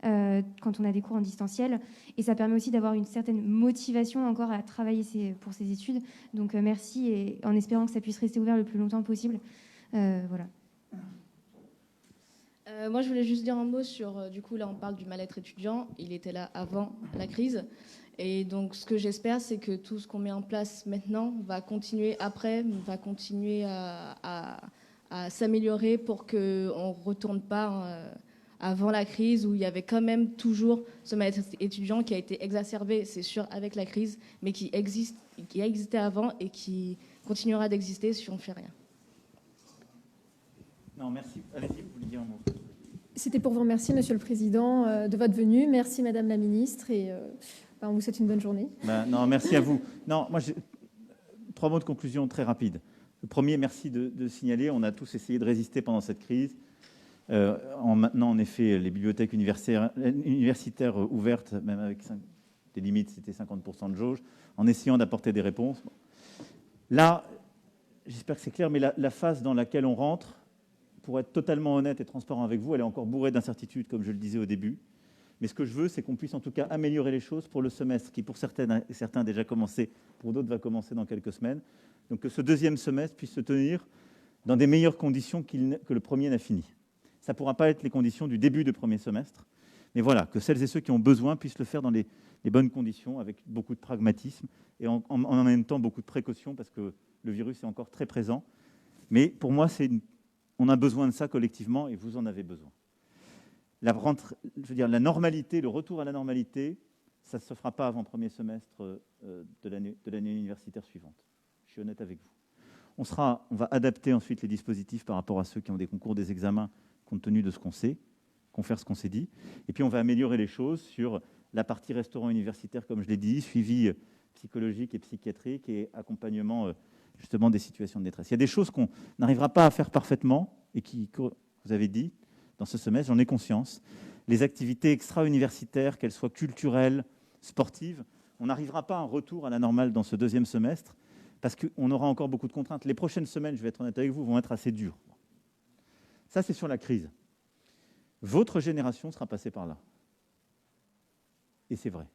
quand on a des cours en distanciel. Et ça permet aussi d'avoir une certaine motivation encore à travailler pour ces études. Donc merci, et en espérant que ça puisse rester ouvert le plus longtemps possible. Voilà. Moi, je voulais juste dire un mot sur, du coup, là, on parle du mal-être étudiant. Il était là avant la crise. Et donc, ce que j'espère, c'est que tout ce qu'on met en place maintenant va continuer après, va continuer à s'améliorer pour qu'on ne retourne pas avant la crise, où il y avait quand même toujours ce mal-être étudiant qui a été exacerbé, c'est sûr, avec la crise, mais qui a existé avant et qui continuera d'exister si on ne fait rien. Non, merci. Allez-y, vous voulez dire un mot. C'était pour vous remercier, Monsieur le Président, de votre venue. Merci, Madame la Ministre, et on vous souhaite une bonne journée. Non, merci à vous. Non, moi, j'ai 3 mots de conclusion très rapides. Le premier, merci de signaler, on a tous essayé de résister pendant cette crise. En maintenant, en effet, les bibliothèques universitaires ouvertes, même avec des limites, c'était 50% de jauge, en essayant d'apporter des réponses. Là, j'espère que c'est clair, mais la phase dans laquelle on rentre, pour être totalement honnête et transparent avec vous, elle est encore bourrée d'incertitudes, comme je le disais au début. Mais ce que je veux, c'est qu'on puisse en tout cas améliorer les choses pour le semestre, qui pour certains a déjà commencé, pour d'autres va commencer dans quelques semaines. Donc que ce deuxième semestre puisse se tenir dans des meilleures conditions que le premier n'a fini. Ça ne pourra pas être les conditions du début du premier semestre, mais voilà, que celles et ceux qui ont besoin puissent le faire dans les bonnes conditions, avec beaucoup de pragmatisme et en même temps beaucoup de précaution, parce que le virus est encore très présent. Mais pour moi, on a besoin de ça collectivement, et vous en avez besoin. La normalité, le retour à la normalité, ça ne se fera pas avant le premier semestre de l'année universitaire suivante. Je suis honnête avec vous. On va adapter ensuite les dispositifs par rapport à ceux qui ont des concours, des examens, compte tenu de ce qu'on sait, confère ce qu'on s'est dit. Et puis on va améliorer les choses sur la partie restaurant universitaire, comme je l'ai dit, suivi psychologique et psychiatrique et accompagnement justement des situations de détresse. Il y a des choses qu'on n'arrivera pas à faire parfaitement et vous avez dit, dans ce semestre, j'en ai conscience. Les activités extra-universitaires, qu'elles soient culturelles, sportives, on n'arrivera pas à un retour à la normale dans ce deuxième semestre parce qu'on aura encore beaucoup de contraintes. Les prochaines semaines, je vais être honnête avec vous, vont être assez dures. Ça, c'est sur la crise. Votre génération sera passée par là. Et c'est vrai.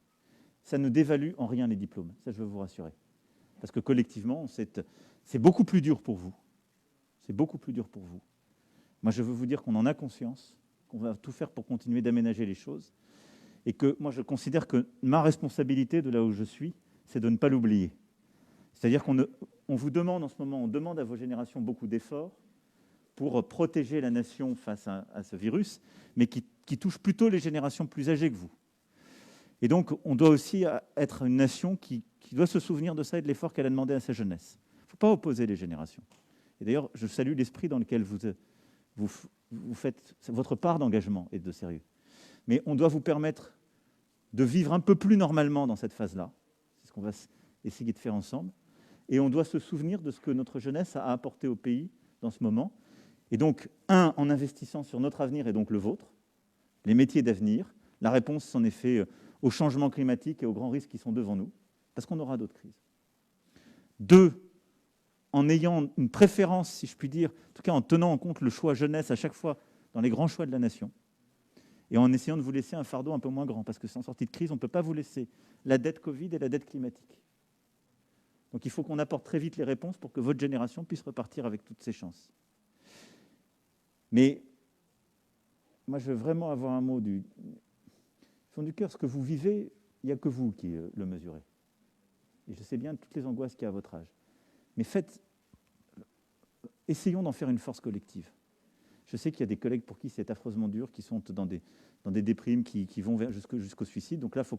Ça ne dévalue en rien les diplômes. Ça, je veux vous rassurer. Parce que collectivement, c'est beaucoup plus dur pour vous. C'est beaucoup plus dur pour vous. Moi, je veux vous dire qu'on en a conscience, qu'on va tout faire pour continuer d'aménager les choses. Et que moi, je considère que ma responsabilité de là où je suis, c'est de ne pas l'oublier. C'est-à-dire qu'on vous demande en ce moment, on demande à vos générations beaucoup d'efforts pour protéger la nation face à ce virus, mais qui touche plutôt les générations plus âgées que vous. Et donc, on doit aussi être une nation qui doit se souvenir de ça et de l'effort qu'elle a demandé à sa jeunesse. Il ne faut pas opposer les générations. Et d'ailleurs, je salue l'esprit dans lequel vous faites votre part d'engagement et de sérieux. Mais on doit vous permettre de vivre un peu plus normalement dans cette phase-là. C'est ce qu'on va essayer de faire ensemble. Et on doit se souvenir de ce que notre jeunesse a apporté au pays dans ce moment. Et donc, en investissant sur notre avenir et donc le vôtre, les métiers d'avenir, la réponse, c'en est fait au changement climatique et aux grands risques qui sont devant nous, parce qu'on aura d'autres crises. 2, en ayant une préférence, si je puis dire, en tout cas en tenant en compte le choix jeunesse à chaque fois dans les grands choix de la nation, et en essayant de vous laisser un fardeau un peu moins grand, parce que sans sortie de crise, on ne peut pas vous laisser la dette Covid et la dette climatique. Donc il faut qu'on apporte très vite les réponses pour que votre génération puisse repartir avec toutes ses chances. Mais moi, je veux vraiment avoir un mot du fond du cœur. Ce que vous vivez, il n'y a que vous qui le mesurez. Et je sais bien toutes les angoisses qu'il y a à votre âge. Mais essayons d'en faire une force collective. Je sais qu'il y a des collègues pour qui c'est affreusement dur, qui sont dans des déprimes, qui vont jusqu'au suicide. Donc là, il faut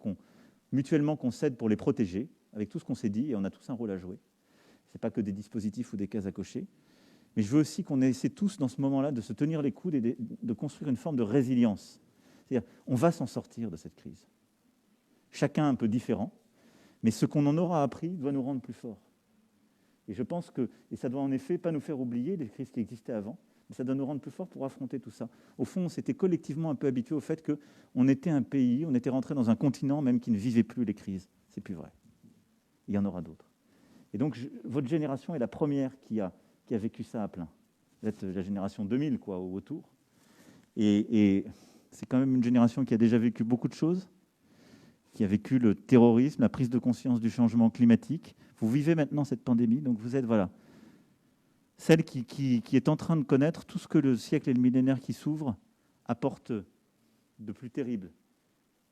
mutuellement qu'on s'aide pour les protéger, avec tout ce qu'on s'est dit, et on a tous un rôle à jouer. Ce n'est pas que des dispositifs ou des cases à cocher. Mais je veux aussi qu'on essaie tous, dans ce moment-là, de se tenir les coudes et de construire une forme de résilience. C'est-à-dire, on va s'en sortir de cette crise. Chacun un peu différent, mais ce qu'on en aura appris doit nous rendre plus forts. Et je pense que, et ça doit en effet pas nous faire oublier les crises qui existaient avant, mais ça doit nous rendre plus forts pour affronter tout ça. Au fond, on s'était collectivement un peu habitué au fait qu'on était un pays, on était rentré dans un continent même qui ne vivait plus les crises. C'est plus vrai. Il y en aura d'autres. Et donc, votre génération est la première qui a vécu ça à plein. Vous êtes la génération 2000, quoi, au autour. Et c'est quand même une génération qui a déjà vécu beaucoup de choses, qui a vécu le terrorisme, la prise de conscience du changement climatique. Vous vivez maintenant cette pandémie, donc vous êtes, voilà, celle qui est en train de connaître tout ce que le siècle et le millénaire qui s'ouvrent apportent de plus terrible.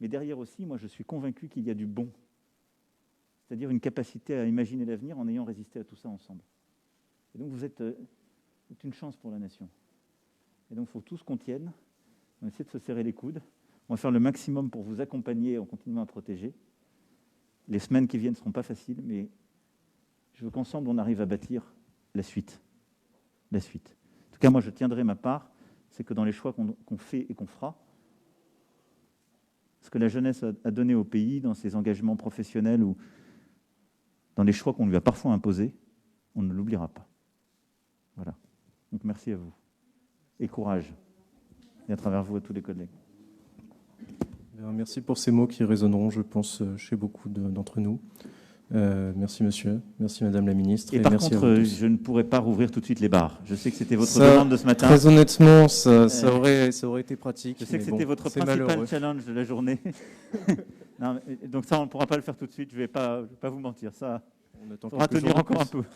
Mais derrière aussi, moi, je suis convaincu qu'il y a du bon. C'est-à-dire une capacité à imaginer l'avenir en ayant résisté à tout ça ensemble. Et donc, vous êtes une chance pour la nation. Et donc, il faut tous qu'on tienne. On essaie de se serrer les coudes. On va faire le maximum pour vous accompagner en continuant à protéger. Les semaines qui viennent ne seront pas faciles, mais je veux qu'ensemble, on arrive à bâtir la suite. La suite. En tout cas, moi, je tiendrai ma part. C'est que dans les choix qu'on fait et qu'on fera, ce que la jeunesse a donné au pays, dans ses engagements professionnels ou dans les choix qu'on lui a parfois imposés, on ne l'oubliera pas. Voilà. Donc, merci à vous. Et courage. Et à travers vous, à tous les collègues. Merci pour ces mots qui résonneront, je pense, chez beaucoup d'entre nous. Merci monsieur, merci madame la ministre. Et par merci contre, je ne pourrais pas rouvrir tout de suite les bars. Je sais que c'était votre Ça, demande de ce matin. Très honnêtement, ça aurait été pratique. Je sais que mais c'était bon, votre c'est principal malheureux. challenge de la journée. Non, donc ça, on ne pourra pas le faire tout de suite. Je vais pas vous mentir. Ça, On attend faudra quelques tenir jours de encore un plus. peu.